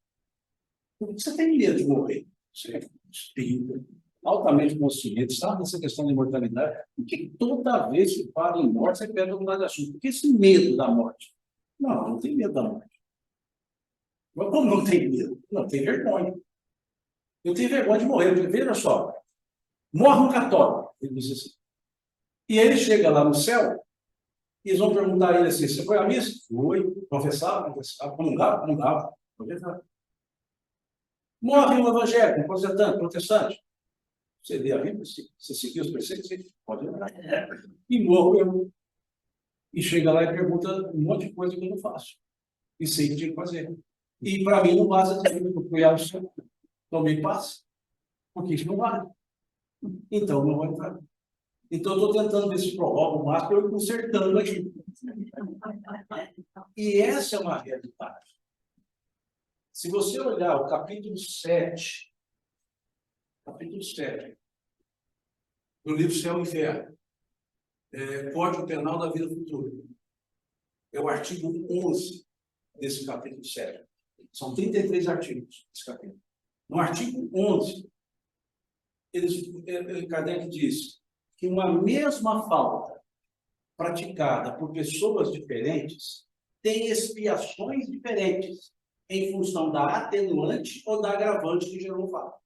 por que você tem medo de morrer? Você é espírita, altamente consciente, sabe dessa questão de imortalidade? Porque toda vez que fala em morte, você perde mudar de assunto. Por que esse medo da morte? Não, não tem medo da morte. Mas como não tem medo? Não, tem vergonha. Eu tenho vergonha de morrer. Porque, veja só, morre um católico, ele disse assim. E ele chega lá no céu, e eles vão perguntar a ele assim: você foi à missa? Fui. Confessava? Confessava. Comungava? Comungava. Morre um evangélico, um protestante. Você lê a Bíblia, você seguiu os preceitos, você pode lembrar. E morro eu. E chega lá e pergunta um monte de coisa que eu não faço. E sei que tinha que fazer. E para mim não basta dizer que eu fui ao céu, tomei paz, porque isso não vale. Então não vou entrar. Então eu estou tentando ver se prorroga o máximo, eu consertando aqui. E essa é uma realidade. Se você olhar o capítulo 7 do livro Céu e Inferno, Código Penal da Vida Futura, é o artigo 11 desse capítulo 7. São 33 artigos desse capítulo. No artigo 11, Kardec diz que uma mesma falta praticada por pessoas diferentes tem expiações diferentes em função da atenuante ou da agravante que gerou o fato.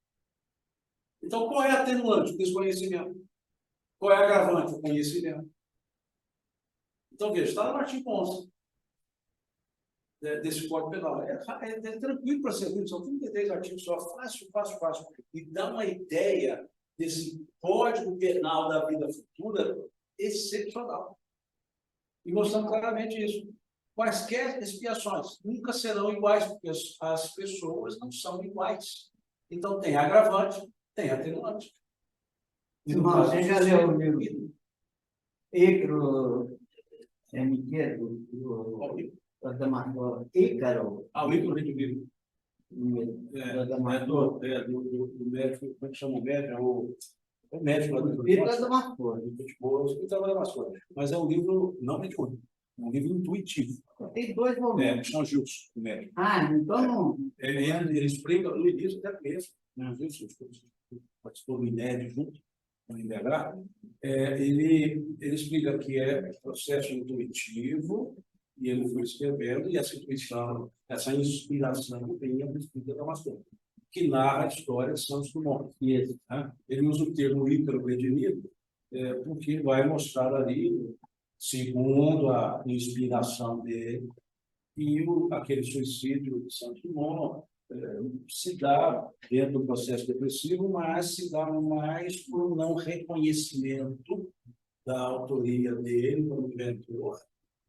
Então, qual é a atenuante? O desconhecimento. Qual é a agravante? O conhecimento. Então, veja, está no artigo 11 desse Código Penal. É tranquilo para ser lido, são 33 artigos só, fácil. E dá uma ideia desse Código Penal da vida futura excepcional. E mostrando claramente isso. Quaisquer expiações nunca serão iguais, porque as pessoas não são iguais. Então, tem agravante, tem atenuante. Irmão, você já leu o livro Ícaro, é mentira, do Damastor, Ícaro? O Ícaro vem do livro. Do médico, como é que chama o médico? O médico lá do Ícaro é Damastor. Mas é um livro não mediúnico, é um livro intuitivo. Tem 2 volumes. São Gilson, o médico. Então não. Ele explica no início até mesmo, né? Participou do INED junto com o INDH. Ele explica que é processo intuitivo, e ele foi escrevendo, e essa intuição, essa inspiração vem do Espírito Damastor, que narra a história de Santos Dumont. Né? Ele usa o termo Ícaro redimido, porque vai mostrar ali, segundo a inspiração dele, e aquele suicídio de Santos Dumont se dá dentro do processo depressivo, mas se dá mais por não reconhecimento da autoria dele como inventor,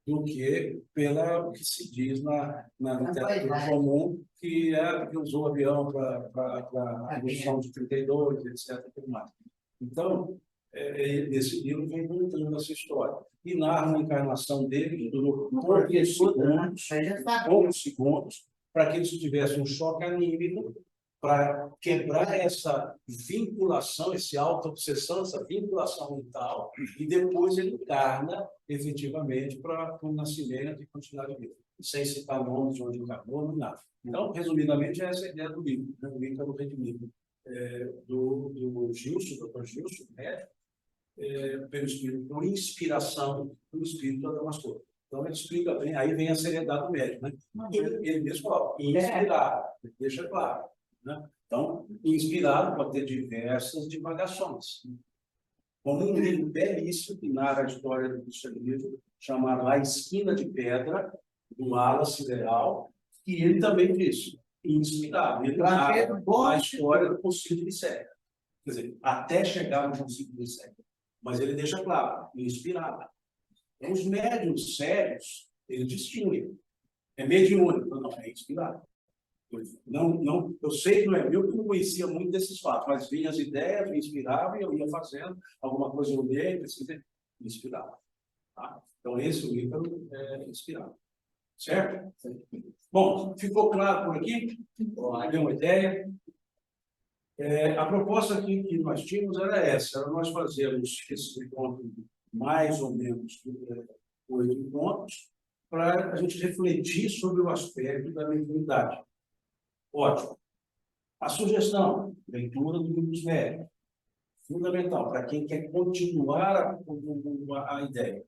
do que pela que se diz na literatura comum, que usou o avião para a Revolução de 32, etc. Então, esse livro vem contando essa história. E narra a encarnação dele, que durou poucos segundos, para que eles tivessem um choque anímico, para quebrar essa vinculação, essa auto-obsessão, essa vinculação mental, e depois ele encarna efetivamente para o nascimento e continuar de vida, sem citar nomes onde encarnou, nem nada. Então, resumidamente, essa é a ideia do livro, né? O Ícaro redimido, do Gilson, Dr. Gilson, médico, pelo Espírito, por inspiração do Espírito da Damastor. Então, ele explica bem, aí vem a seriedade do médico, né? Ele mesmo coloca, inspirado, deixa claro. Né? Então, inspirado pode ter diversas divagações. Como um livro belíssimo que narra a história do cristianismo, chamado A Esquina de Pedra, do Wallace Leal, que ele também diz, inspirado. Ele narra a história do concílio de Nicéia. Quer dizer, até chegar no concílio de Nicéia. Mas ele deixa claro, inspirado. Então, os médiuns sérios, eles distinguem. É mediúnico, não, é inspirado. Não, eu sei que não é meu, porque eu não conhecia muito desses fatos, mas vinha as ideias, me inspirava e eu ia fazendo alguma coisa no meio, me inspirava. Tá? Então, esse o Ícaro é inspirado. Certo? Bom, ficou claro por aqui? Deu uma ideia? A proposta aqui que nós tínhamos era essa, era nós fazermos esse encontro mais ou menos 8 encontros, para a gente refletir sobre o aspecto da mediunidade. Ótimo. A sugestão, leitura do livro dos médiuns, fundamental para quem quer continuar a ideia.